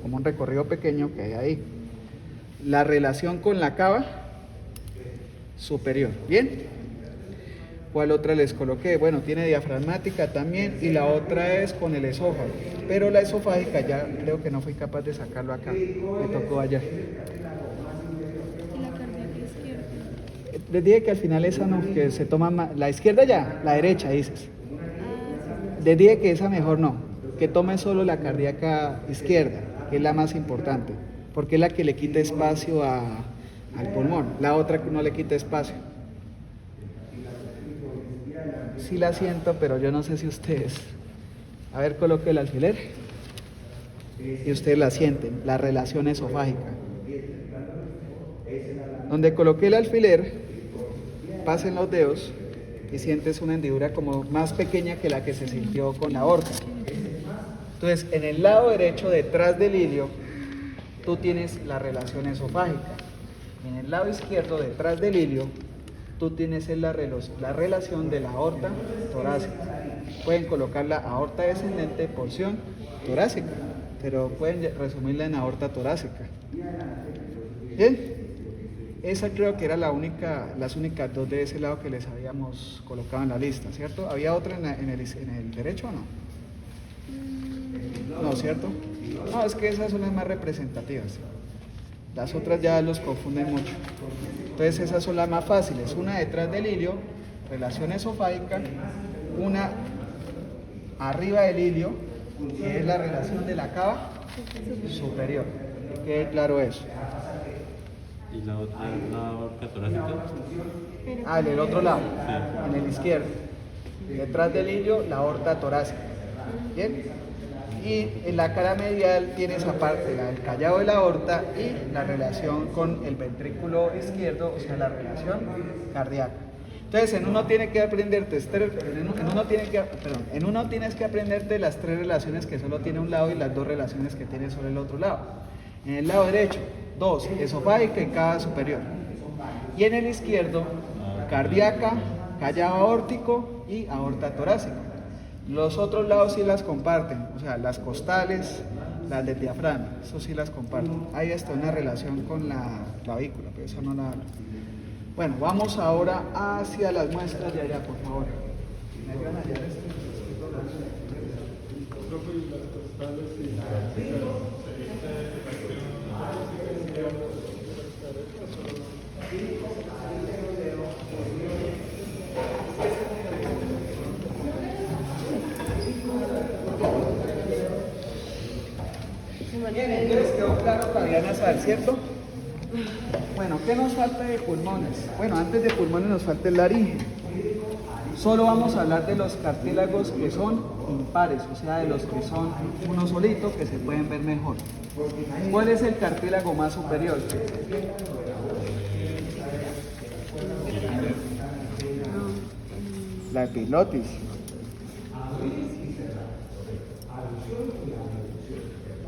como un recorrido pequeño que hay ahí. La relación con la cava superior. ¿Bien? ¿Cuál otra les coloqué? Bueno, tiene diafragmática también, y la otra es con el esófago. Pero la esofágica ya creo que no fui capaz de sacarlo acá. Me tocó allá. ¿Y la cardíaca izquierda? Les dije que al final esa no, que se toma más. La izquierda ya, la derecha dices. Les dije que esa mejor no, que tome solo la cardíaca izquierda, que es la más importante, porque es la que le quita espacio al pulmón. La otra que no le quita espacio. Sí la siento, pero yo no sé si ustedes. A ver, coloque el alfiler. Y ustedes la sienten, la relación esofágica. Donde coloqué el alfiler, pasen los dedos y sientes una hendidura como más pequeña que la que se sintió con la aorta. Entonces, en el lado derecho, detrás del ilio, tú tienes la relación esofágica. En el lado izquierdo, detrás del ilio, tú tienes la relación de la aorta torácica. Pueden colocar la aorta descendente, porción torácica, pero pueden resumirla en aorta torácica. Bien, esa creo que era las únicas dos de ese lado que les habíamos colocado en la lista, ¿cierto? ¿Había otra en el derecho o no? No, ¿cierto? No, es que esas son las más representativas. Las otras ya los confunden mucho. Entonces esas son las más fáciles. Una detrás del ilio, relación esofágica. Una arriba del ilio, que es la relación de la cava superior. Que quede claro eso. ¿Y la otra es la aorta torácica? Ah, en el otro lado, Sí. en el izquierdo. Detrás del ilio, la aorta torácica. ¿Bien? Y en la cara medial tienes aparte el callado de la aorta y la relación con el ventrículo izquierdo, o sea, la relación cardíaca. Entonces, en uno tienes que aprenderte las tres relaciones que solo tiene un lado y las dos relaciones que tiene solo el otro lado. En el lado derecho, dos, esofágica y cava superior. Y en el izquierdo, cardíaca, callado aórtico y aorta torácica. Los otros lados sí las comparten, o sea, las costales, las del diafragma, eso sí las comparten. Ahí está una relación con la clavícula, pero eso no la hablo. Bueno, vamos ahora hacia las muestras de allá, por favor. ¿Me ayudan a hallar esto? Bien, entonces quedó claro cavidad nasal, ¿cierto? Bueno, ¿qué nos falta de pulmones? Bueno, antes de pulmones nos falta el laringe. Solo vamos a hablar de los cartílagos que son impares, o sea, de los que son uno solito, que se pueden ver mejor. ¿Cuál es el cartílago más superior? La epiglotis.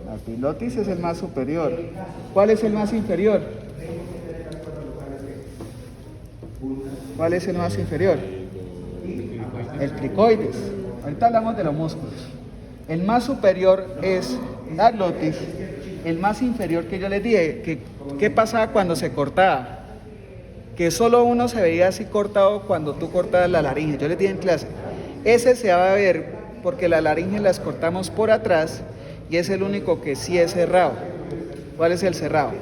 La epiglotis es el más superior. ¿Cuál es el más inferior? ¿Cuál es el más inferior? El cricoides. Ahorita hablamos de los músculos. El más superior es la glotis. El más inferior que yo les dije, ¿qué pasaba cuando se cortaba? que solo uno se veía así cortado cuando tú cortabas la laringe. Yo les dije en clase, ese se va a ver porque la laringe las cortamos por atrás y es el único que sí es cerrado. ¿Cuál es el cerrado?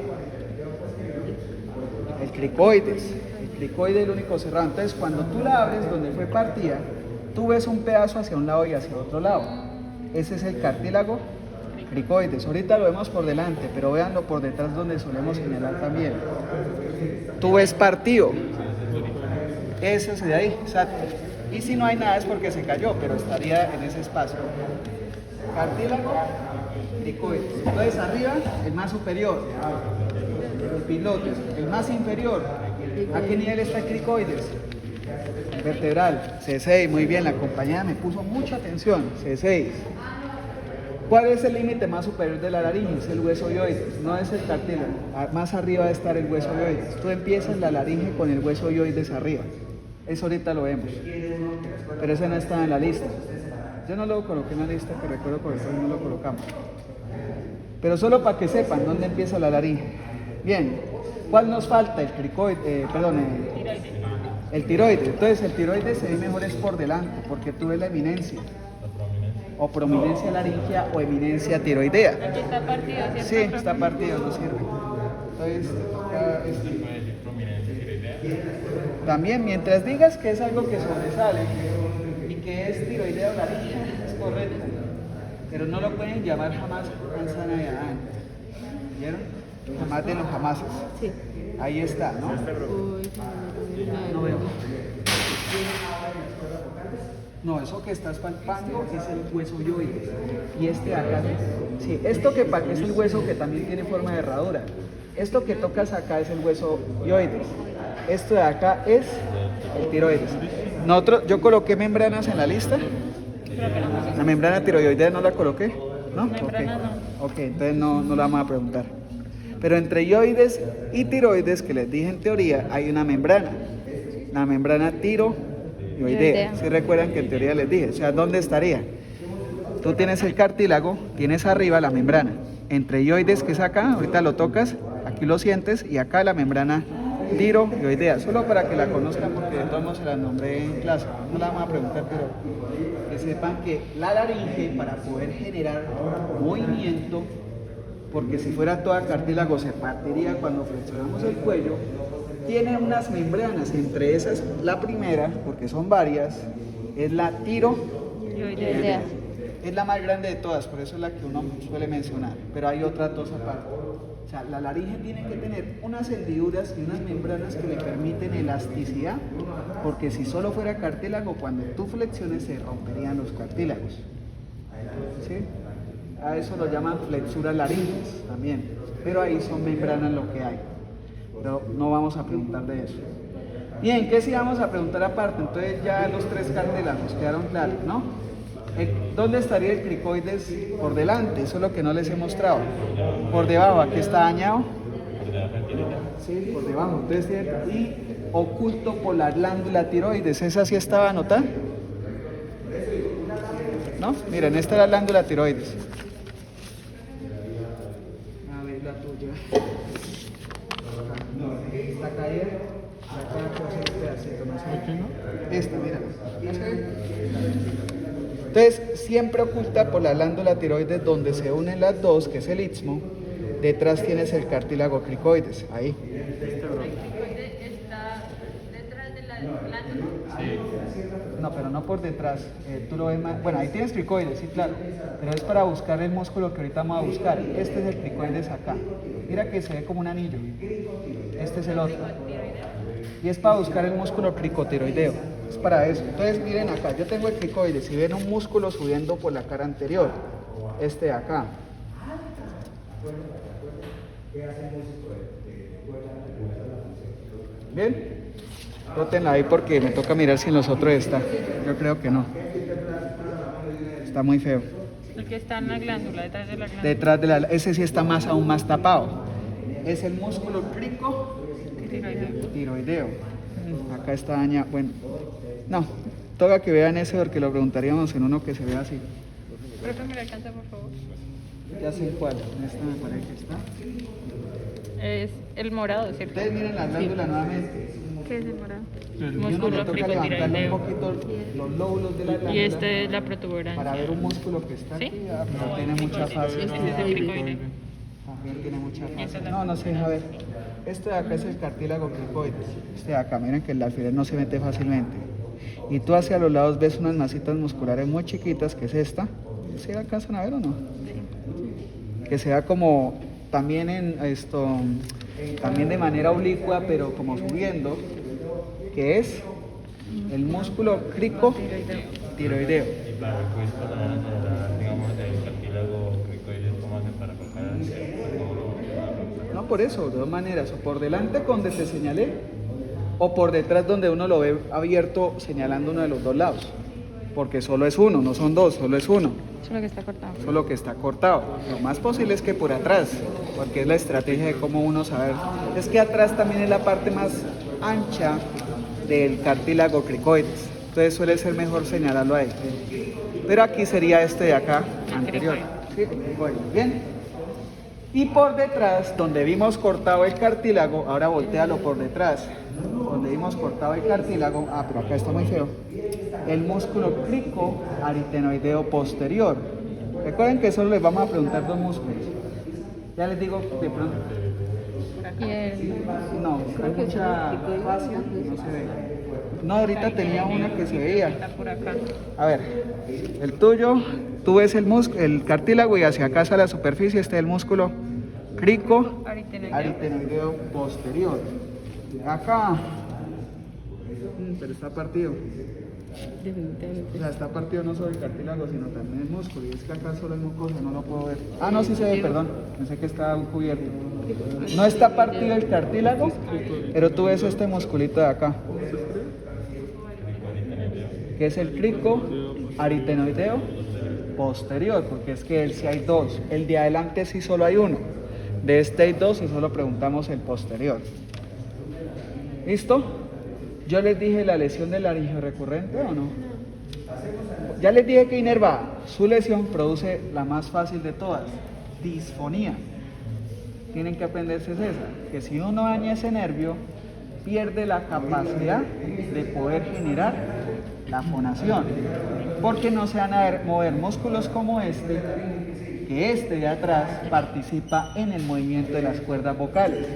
El cricoides. El cricoide es el único cerrado. Entonces, cuando tú la abres donde fue partida, tú ves un pedazo hacia un lado y hacia otro lado. Ese es el cartílago cricoides. Ahorita lo vemos por delante, pero véanlo por detrás donde solemos señalar también. Tú ves partido. Ese es de ahí, exacto. Y si no hay nada es porque se cayó, pero estaría en ese espacio. Cartílago cricoides. Entonces arriba, el más superior. El piloto. El más inferior. ¿A qué nivel está el cricoides? Vertebral. C6, muy bien, la compañera me puso mucha atención. C6. ¿Cuál es el límite más superior de la laringe? Es el hueso yoides, no es el cartílago. Más arriba debe estar el hueso yoides. Tú empiezas la laringe con el hueso yoides arriba. Eso ahorita lo vemos. Pero ese no está en la lista. Yo no lo coloqué en la lista, que recuerdo por eso no lo colocamos. Pero solo para que sepan dónde empieza la laringe. Bien, ¿cuál nos falta? El cricoide, el tiroides. Entonces el tiroides se ve mejor es por delante, porque tú ves la eminencia. O prominencia laringea o eminencia tiroidea. Aquí está partido, ¿cierto? Sí, está partido, no sirve. Entonces, también, mientras digas que es algo que sobresale y que es tiroidea o laringea, es correcto. Pero no lo pueden llamar jamás manzana de Adán. ¿Vieron? Jamás de los jamases. Sí. Ahí está, ¿no? Uy, No veo. No, eso que estás palpando es el hueso yoides. Y este de acá, sí, esto que es el hueso que también tiene forma de herradura. Esto que tocas acá es el hueso yoides. Esto de acá es el tiroides. Yo coloqué membranas en la lista. La membrana tiroidea no la coloqué, ¿no? Membrana no. Ok, entonces no la vamos a preguntar. Pero entre yoides y tiroides, que les dije en teoría, hay una membrana. La membrana tiroidea. Si recuerdan que en teoría les dije, o sea, ¿dónde estaría? Tú tienes el cartílago, tienes arriba la membrana. Entre yoides, que es acá, ahorita lo tocas, aquí lo sientes, y acá la membrana tiroidea. Solo para que la conozcan, porque de todos modos se la nombré en clase. No la vamos a preguntar, pero que sepan que la laringe, para poder generar movimiento, porque si fuera toda cartílago se partiría cuando flexionamos el cuello, tiene unas membranas, entre esas la primera, porque son varias, es la tiroidea. Es la más grande de todas, por eso es la que uno suele mencionar, pero hay otras dos aparte. O sea, la laringe tiene que tener unas hendiduras y unas membranas que le permiten elasticidad, porque si solo fuera cartílago, cuando tú flexiones se romperían los cartílagos. ¿Sí? A eso lo llaman flexuras laringes también, pero ahí son membranas lo que hay. Pero no vamos a preguntar de eso. Bien, ¿qué sí vamos a preguntar aparte? Entonces ya los tres cartílagos quedaron claros, ¿no? ¿Dónde estaría el cricoides por delante? Eso es lo que no les he mostrado. Por debajo, aquí está dañado. Sí, por debajo. Entonces, y oculto por la glándula tiroides. ¿Esa sí estaba anotada? ¿No? Miren, esta es la glándula tiroides. A ver, la tuya. Está caída. Esta, mira. Entonces, siempre oculta por la glándula tiroides donde se unen las dos, que es el istmo. Detrás tienes el cartílago cricoides, ahí. ¿Está detrás de la glándula? No, pero no por detrás. Tú lo ves más. Bueno, ahí tienes cricoides, sí, claro. Pero es para buscar el músculo que ahorita vamos a buscar. Este es el cricoides acá. Mira que se ve como un anillo. Este es el otro. Y es para buscar el músculo cricotiroideo. Es para eso. Entonces, miren acá. Yo tengo el cricoides. Si ven un músculo subiendo por la cara anterior, este de acá. ¿Bien? Rótenla ahí porque me toca mirar si en los otros está. Yo creo que no. Está muy feo. El que está en la glándula, detrás de la glándula. Detrás de la... Ese sí está aún más tapado. Es el músculo tiroideo. Acá está dañado. Bueno, no. Toca que vean ese porque lo preguntaríamos en uno que se vea así. Profe, me lo alcanza, por favor. Ya sé cuál. Esta me parece que está. Es el morado, ¿cierto? Ustedes miren la glándula nuevamente. ¿Qué es el morado? Y uno le Músculo toca levantarle un fricotiroideo. poquito los lóbulos de la Y glándula esta es la protuberancia. para ver un músculo que está ¿Sí? aquí, pero tiene mucha fase. Este es el cricoide. También tiene mucha Y esta fase. es la No se deja ver. Este de acá es el cartílago cricoides. Este de acá, miren que el alfiler no se mete fácilmente. Y tú hacia los lados ves unas masitas musculares muy chiquitas, que es esta. ¿Sí la alcanzan a ver o no? Que se da como también en esto, también de manera oblicua, pero como subiendo, que es el músculo cricotiroideo. Y para después pasar a generar, digamos, el cartílago cricoides, ¿cómo hace para colocar el cerebro? No, por eso, de dos maneras, o por delante con donde te señalé, o por detrás donde uno lo ve abierto señalando uno de los dos lados, porque solo es uno, no son dos, solo es uno, Solo que está cortado. solo que está cortado. Lo más posible es que por atrás, porque es la estrategia de cómo uno saber. Es que atrás también es la parte más ancha del cartílago cricoides, entonces suele ser mejor señalarlo ahí. Pero aquí sería este de acá, anterior. Sí, cricoides. Bien. Y por detrás, donde vimos cortado el cartílago, ahora voltealo por detrás, donde vimos cortado el cartílago, pero acá está muy feo, el músculo cricoaritenoideo posterior. Recuerden que solo les vamos a preguntar dos músculos. Ya les digo de pronto. Y el... No, hay mucha fascia, no se ve. No, ahorita tenía una que se veía. Está por acá. A ver, el tuyo, tú ves el cartílago y hacia acá a la superficie está el músculo Aritenoideo. cricoaritenoideo posterior. Acá, pero está partido. O sea, está partido no solo el cartílago, sino también el músculo. Y es que acá solo hay mucosa, no lo puedo ver. Ah, no, sí se ve, perdón. Pensé que estaba cubierto. No está partido el cartílago, pero tú ves este musculito de acá, que es el cricoaritenoideo posterior, porque es que él sí hay dos. El de adelante sí solo hay uno. De este hay dos y solo preguntamos el posterior. ¿Listo? Yo les dije la lesión del laringio recurrente o no. Ya les dije que inervada. Su lesión produce la más fácil de todas, disfonía. Tienen que aprenderse esa, que si uno daña ese nervio, pierde la capacidad de poder generar la fonación, porque no se van a mover músculos como este, que este de atrás participa en el movimiento de las cuerdas vocales.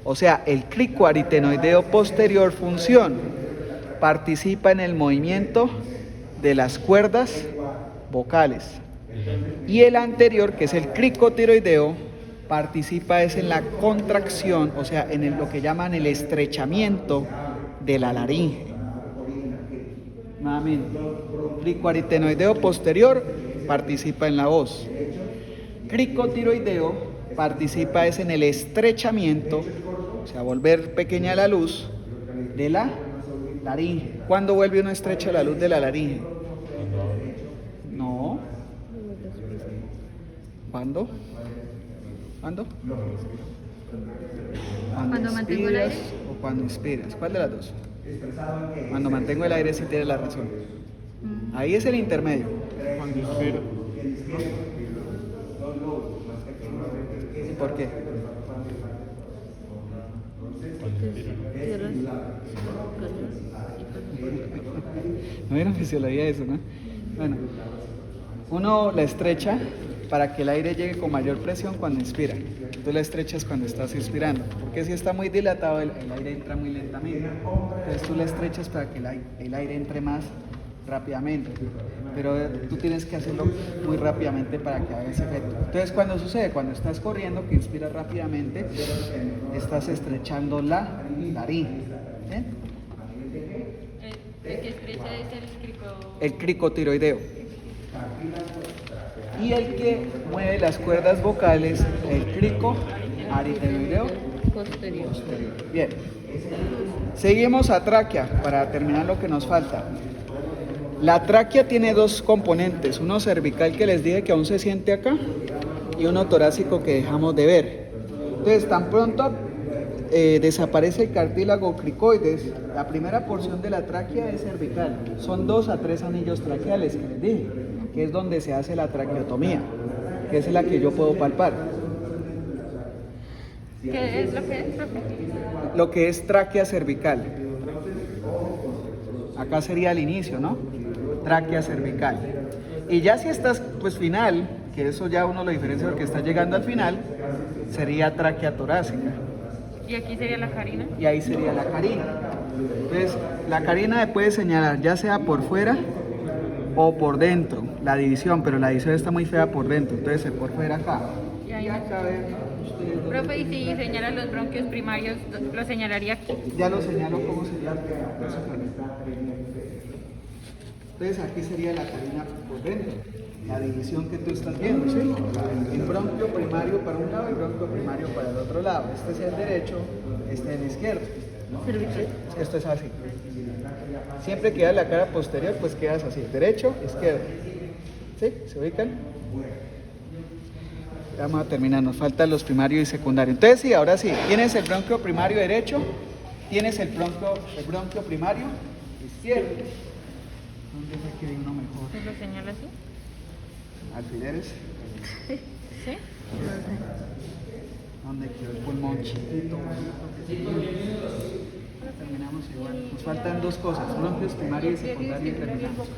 O sea, el cricoaritenoideo posterior función participa en el movimiento de las cuerdas vocales. Y el anterior, que es el cricotiroideo, participa es en la contracción, o sea, en lo que llaman el estrechamiento de la laringe. Nuevamente, cricoaritenoideo posterior participa en la voz. Cricotiroideo participa es en el estrechamiento, o sea, volver pequeña la luz de la laringe. ¿Cuándo vuelve uno estrecha la luz de la laringe? No. ¿Cuándo? ¿Cuándo? Cuando mantengo el aire. Expiras o cuando inspiras. ¿Cuál de las dos? Cuando mantengo el aire sí tienes la razón. Ahí es el intermedio. Cuando inspiro. ¿Por qué? No vieron fisiología de eso, ¿no? Bueno, uno la estrecha para que el aire llegue con mayor presión cuando inspira. Tú la estrechas cuando estás inspirando, porque si está muy dilatado el aire entra muy lentamente. Entonces tú la estrechas para que el aire entre más rápidamente, pero tú tienes que hacerlo muy rápidamente para que haga ese efecto. Entonces cuando sucede, cuando estás corriendo, que inspiras rápidamente, estás estrechando la laringe. ¿Bien? El que estrecha es El cricotiroideo. Y el que mueve las cuerdas vocales, el cricoaritenoideo posterior. Bien. Seguimos a tráquea para terminar lo que nos falta. La tráquea tiene dos componentes, uno cervical que les dije que aún se siente acá y uno torácico que dejamos de ver. Entonces, tan pronto desaparece el cartílago cricoides, la primera porción de la tráquea es cervical. Son 2 a 3 anillos traqueales que les dije, que es donde se hace la traqueotomía, que es la que yo puedo palpar. ¿Qué es lo que es, profe? Lo que es tráquea cervical. Acá sería el inicio, ¿no? Tráquea cervical. Y ya si estás, pues final, que eso ya uno lo diferencia porque está llegando al final, sería tráquea torácica. Y aquí sería la carina. Y ahí sería la carina. Entonces, la carina puede señalar ya sea por fuera o por dentro, la división, pero la división está muy fea por dentro, entonces por fuera acá. Y ahí acá, a ver, ustedes dónde- Profe, y si señala los bronquios primarios, lo señalaría aquí. ya lo señalo cómo sería. Entonces aquí sería la carina por dentro, la división que tú estás viendo, ¿sí? El bronquio primario para un lado y el bronquio primario para el otro lado. Este es el derecho, este es el izquierdo. Esto es así. Siempre queda la cara posterior, pues quedas así, derecho, izquierdo. ¿Sí? ¿Se ubican? Vamos a terminar, nos faltan los primarios y secundarios. Entonces sí, ahora sí, tienes el bronquio primario derecho, tienes el bronquio primario izquierdo. ¿Dónde es que hay uno mejor? ¿Se lo señala así? Alfileres. ¿Sí? ¿Dónde quedó el pulmón chiquito? Terminamos igual. Nos faltan dos cosas, bronquios primario y secundario y terminamos.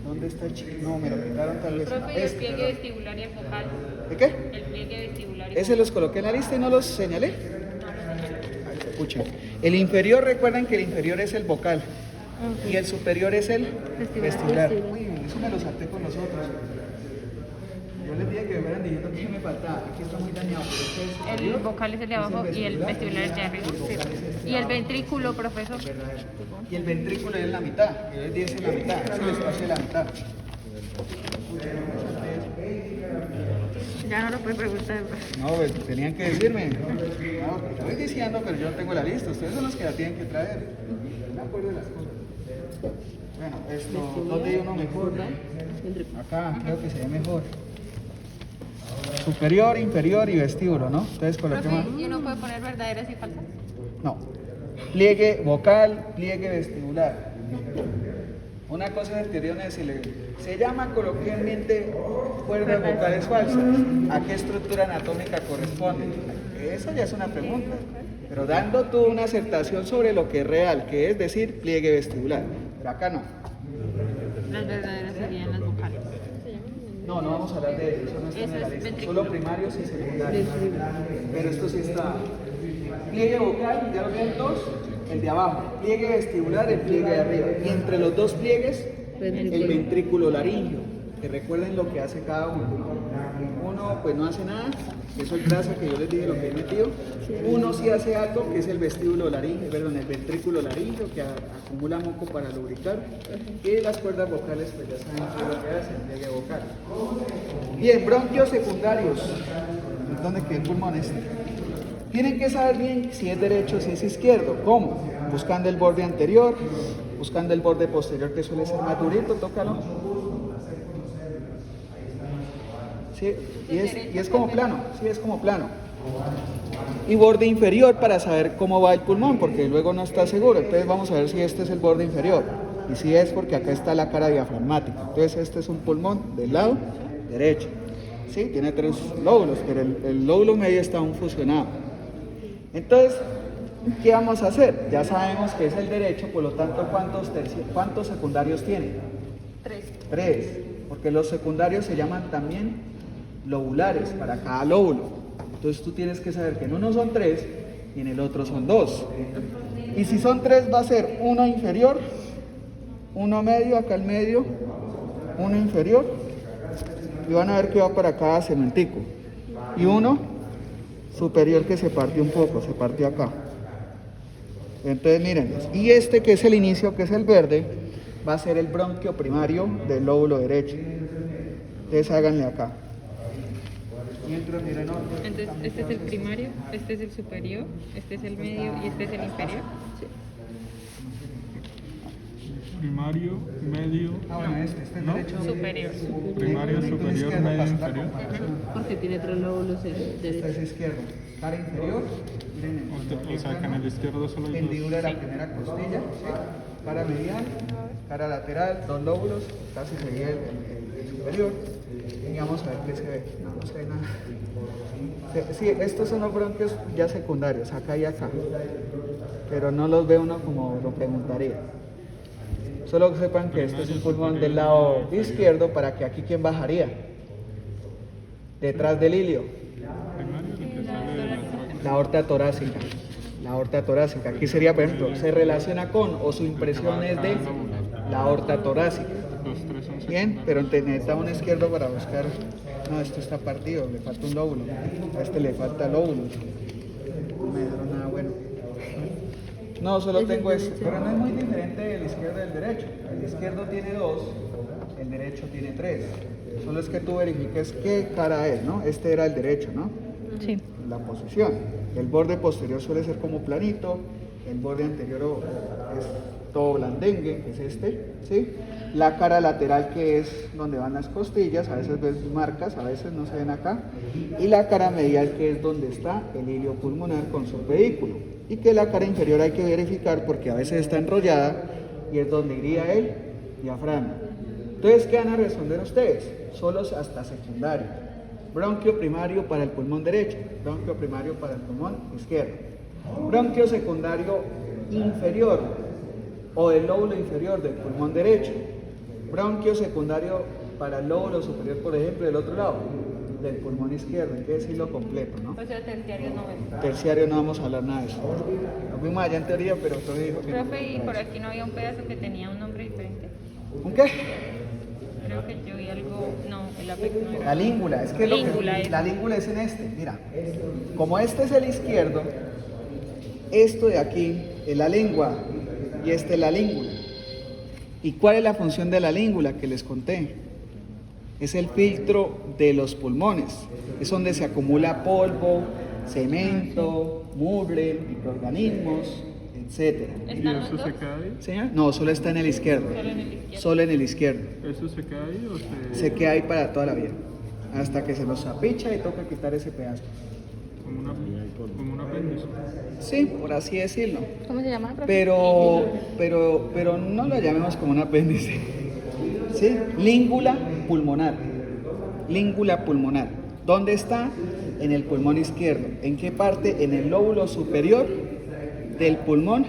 ¿Dónde está el chiquito? No, me lo quitaron tal vez. Profe, y el pliegue vestibular y el vocal. ¿De qué? El pliegue vestibular y Ese los coloqué en la lista y no los señalé. Escuchen. El inferior, recuerden que el inferior es el vocal y el superior es el vestibular. Uy, eso me lo salté con los otros. Yo les dije que me fueran diciendo que me faltaba. Aquí está muy dañado. Pero este es el superior, vocal es el de abajo y el vestibular es el de arriba. Sí. Y el ventrículo, profesor. y el ventrículo es en la mitad. Yo les dije en la mitad. Es el espacio de la mitad. Ya no lo puede preguntar. No, pues tenían que decirme. No, yo voy diciendo, pero yo tengo la lista. Ustedes son los que la tienen que traer. Me acuerdo de las cosas. Bueno, esto, ¿dónde hay uno mejor? Acá, creo que se ve mejor. Superior, inferior y vestíbulo, ¿no? Entonces coloquemos. Profe, ¿y uno puede poner verdaderas y falsas? No. Pliegue vocal, pliegue vestibular. Una cosa que quería decirle, se llama coloquialmente cuerdas vocales falsas. ¿A qué estructura anatómica corresponde? Eso ya es una pregunta. Pero dando tú una acertación sobre lo que es real, que es decir, pliegue vestibular. Pero acá no. Las verdaderas serían las vocales. No, no vamos a hablar de eso, no está en la lista. Solo primarios y secundarios. Pero esto sí está. Pliegue vocal, ya lo ven dos, el de abajo. Pliegue vestibular, el pliegue de arriba. Y entre los dos pliegues, el ventrículo laringio. Que recuerden lo que hace cada uno. Uno pues no hace nada, eso es grasa que yo les dije lo que he metido. Uno sí hace algo, que es el vestíbulo laringio, perdón, el ventrículo laringio, que acumula moco para lubricar. Y las cuerdas vocales, pues ya saben qué es lo que hace, el pliegue vocal. Bien, bronquios secundarios. ¿Dónde queda el pulmón este? Tienen que saber bien si es derecho o si es izquierdo. ¿Cómo? Buscando el borde anterior, buscando el borde posterior que suele ser más durito, tócalo. Sí, y es como plano, sí, es como plano. Y borde inferior para saber cómo va el pulmón, porque luego no está seguro. Entonces vamos a ver si este es el borde inferior. Y si es porque acá está la cara diafragmática. Entonces este es un pulmón del lado derecho. Sí, tiene tres lóbulos, pero el lóbulo medio está aún fusionado. Entonces, ¿qué vamos a hacer? Ya sabemos que es el derecho, por lo tanto, ¿cuántos secundarios tiene? 3. 3, porque los secundarios se llaman también lobulares para cada lóbulo. Entonces tú tienes que saber que en uno son 3 y en el otro son 2. Y si son 3 va a ser uno inferior, uno medio, acá al medio, uno inferior, y van a ver que va para cada cementico. Y uno superior que se partió un poco, se partió acá. Entonces miren, y este que es el inicio, que es el verde, va a ser el bronquio primario del lóbulo derecho. Entonces háganle acá. Y entro, miren, no, Entonces, este es el primario, este es el superior, este es el medio y este es el inferior. Primario, medio, bueno, este es ¿no? derecho. Superior. Primario, superior, medio, inferior. Porque tiene tres lóbulos Este derecho. es izquierdo. Cara inferior, miren, O sea que en el izquierdo solo hay dos. hendidura de la primera costilla, ¿sí? Cara medial, cara lateral, dos lóbulos, casi sería el superior. Y vamos a ver qué se ve. No se ve nada. Sí, estos son los bronquios ya secundarios, acá y acá. Pero no los ve uno como lo preguntaría. Solo que sepan que este es un pulmón del lado izquierdo para que aquí ¿quién bajaría? Detrás del ilio. Primario, el que sale de la tráquea. La aorta torácica. La aorta torácica. Aquí sería, por ejemplo, se relaciona con o su impresión es de la aorta torácica. Los tres son Bien, pero necesita un izquierdo para buscar. No, esto está partido, le falta un lóbulo. A este le falta lóbulo. No me dieron nada bueno. No, solo tengo este, pero no es muy diferente del izquierdo y del derecho. El izquierdo tiene 2, el derecho tiene 3. Solo es que tú verifiques qué cara es, ¿no? Este era el derecho, ¿no? Sí. La posición. El borde posterior suele ser como planito, el borde anterior es todo blandengue, que es este, ¿sí? La cara lateral, que es donde van las costillas, a veces ves marcas, a veces no se ven acá, y la cara medial, que es donde está el ilio pulmonar con su vehículo, y que la cara inferior hay que verificar porque a veces está enrollada y es donde iría el diafragma. Entonces, ¿qué van a responder ustedes? Solos hasta secundario. Bronquio primario para el pulmón derecho, bronquio primario para el pulmón izquierdo. Bronquio secundario inferior o del lóbulo inferior del pulmón derecho. Bronquio secundario para el lóbulo superior, por ejemplo, del otro lado, del pulmón izquierdo. Hay que decirlo completo, ¿no? O sea, terciario no es. Terciario no vamos a hablar nada de eso. Nos fuimos allá en teoría, pero todo dijo que no. Profe, ¿y por aquí no había un pedazo que tenía un nombre diferente? ¿Un qué? Creo que yo vi algo, no, el apex no era. La língula, es que lo que- Língula es. la língula es en este, mira. Como este es el izquierdo, esto de aquí es la lengua y este es la língula. ¿Y cuál es la función de la língula que les conté? Es el filtro de los pulmones. Es donde se acumula polvo, cemento, mugre, microorganismos, etcétera. ¿Y ¿Están los eso dos? se queda ahí? ¿Señor? No, solo está en el izquierdo. Solo en el izquierdo. Solo en el izquierdo. ¿Eso se queda ahí o Se queda ahí para toda la vida. Hasta que se los apicha y toca quitar ese pedazo. como un apéndice? Sí, por así decirlo. ¿Cómo se llama, profe? Pero no lo llamemos como un apéndice. ¿Sí? Língula pulmonar. Língula pulmonar. ¿Dónde está? En el pulmón izquierdo. ¿En qué parte? En el lóbulo superior del pulmón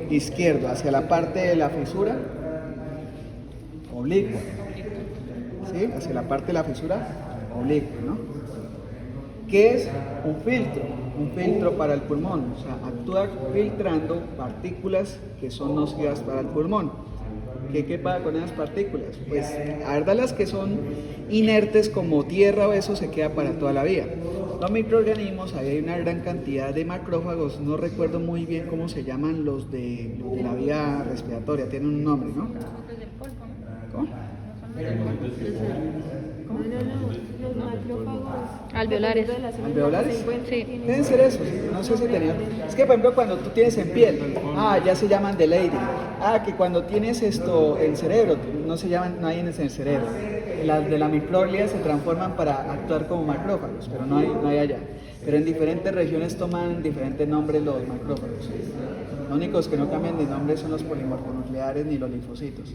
izquierdo, hacia la parte de la fisura oblicua. ¿Sí? Hacia la parte de la fisura oblicua, ¿no? ¿Qué es un filtro? Un filtro para el pulmón, o sea, actúa filtrando partículas que son nocivas para el pulmón. ¿Qué pasa con esas partículas? Pues, la verdad, las que son inertes como tierra o eso se queda para toda la vida. Los microorganismos, ahí hay una gran cantidad de macrófagos, no recuerdo muy bien cómo se llaman los de la vía respiratoria, tienen un nombre, ¿no? Los del polvo, ¿no? ¿Cómo? Los macrófagos Alveolares. dependiendo de las células ¿Alveolares? que se encuentren, Sí. tienen- Deben ser esos, no sé si tenían. Es que por ejemplo cuando tú tienes en piel, ya se llaman de lady. Que cuando tienes esto en cerebro, no se llaman, no hay en el cerebro. Las de la microglia se transforman para actuar como macrófagos, pero no hay allá. Pero en diferentes regiones toman diferentes nombres los macrófagos. Los únicos que no cambian de nombre son los polimorfonucleares ni los linfocitos.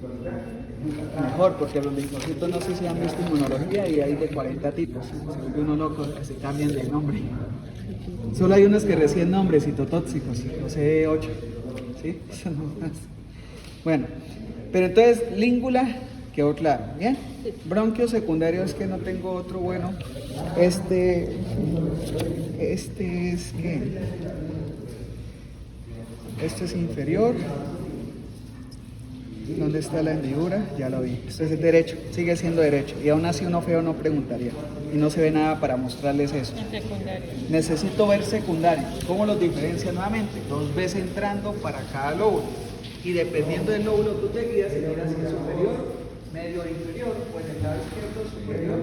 Mejor, porque los linfocitos no sé si han visto inmunología y hay de 40 tipos. Se vuelve uno loco que se cambian de nombre. Solo hay unos que reciben nombres citotóxicos, no sé, 8. ¿Sí? Eso no más. Bueno, pero entonces, língula quedó claro, ¿bien? Bronquio secundario es que no tengo otro bueno. Este es ¿qué? Este es inferior. ¿Dónde está la hendidura? Ya lo vi. Este es derecho, sigue siendo derecho. Y aún así uno feo no preguntaría. Y no se ve nada para mostrarles eso. En secundario. Necesito ver secundarios. ¿Cómo los diferencia nuevamente? Los ves entrando para cada lóbulo. Y dependiendo del lóbulo tú te guías y miras si es superior, medio o inferior, o en el lado izquierdo superior.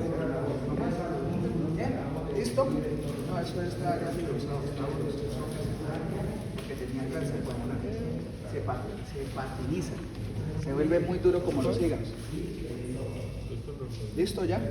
¿Bien? ¿Listo? No, eso está ya filosado. Que tenía cáncer pulmonar. Se patiniza. Se vuelve muy duro como los hígados. ¿Listo ya?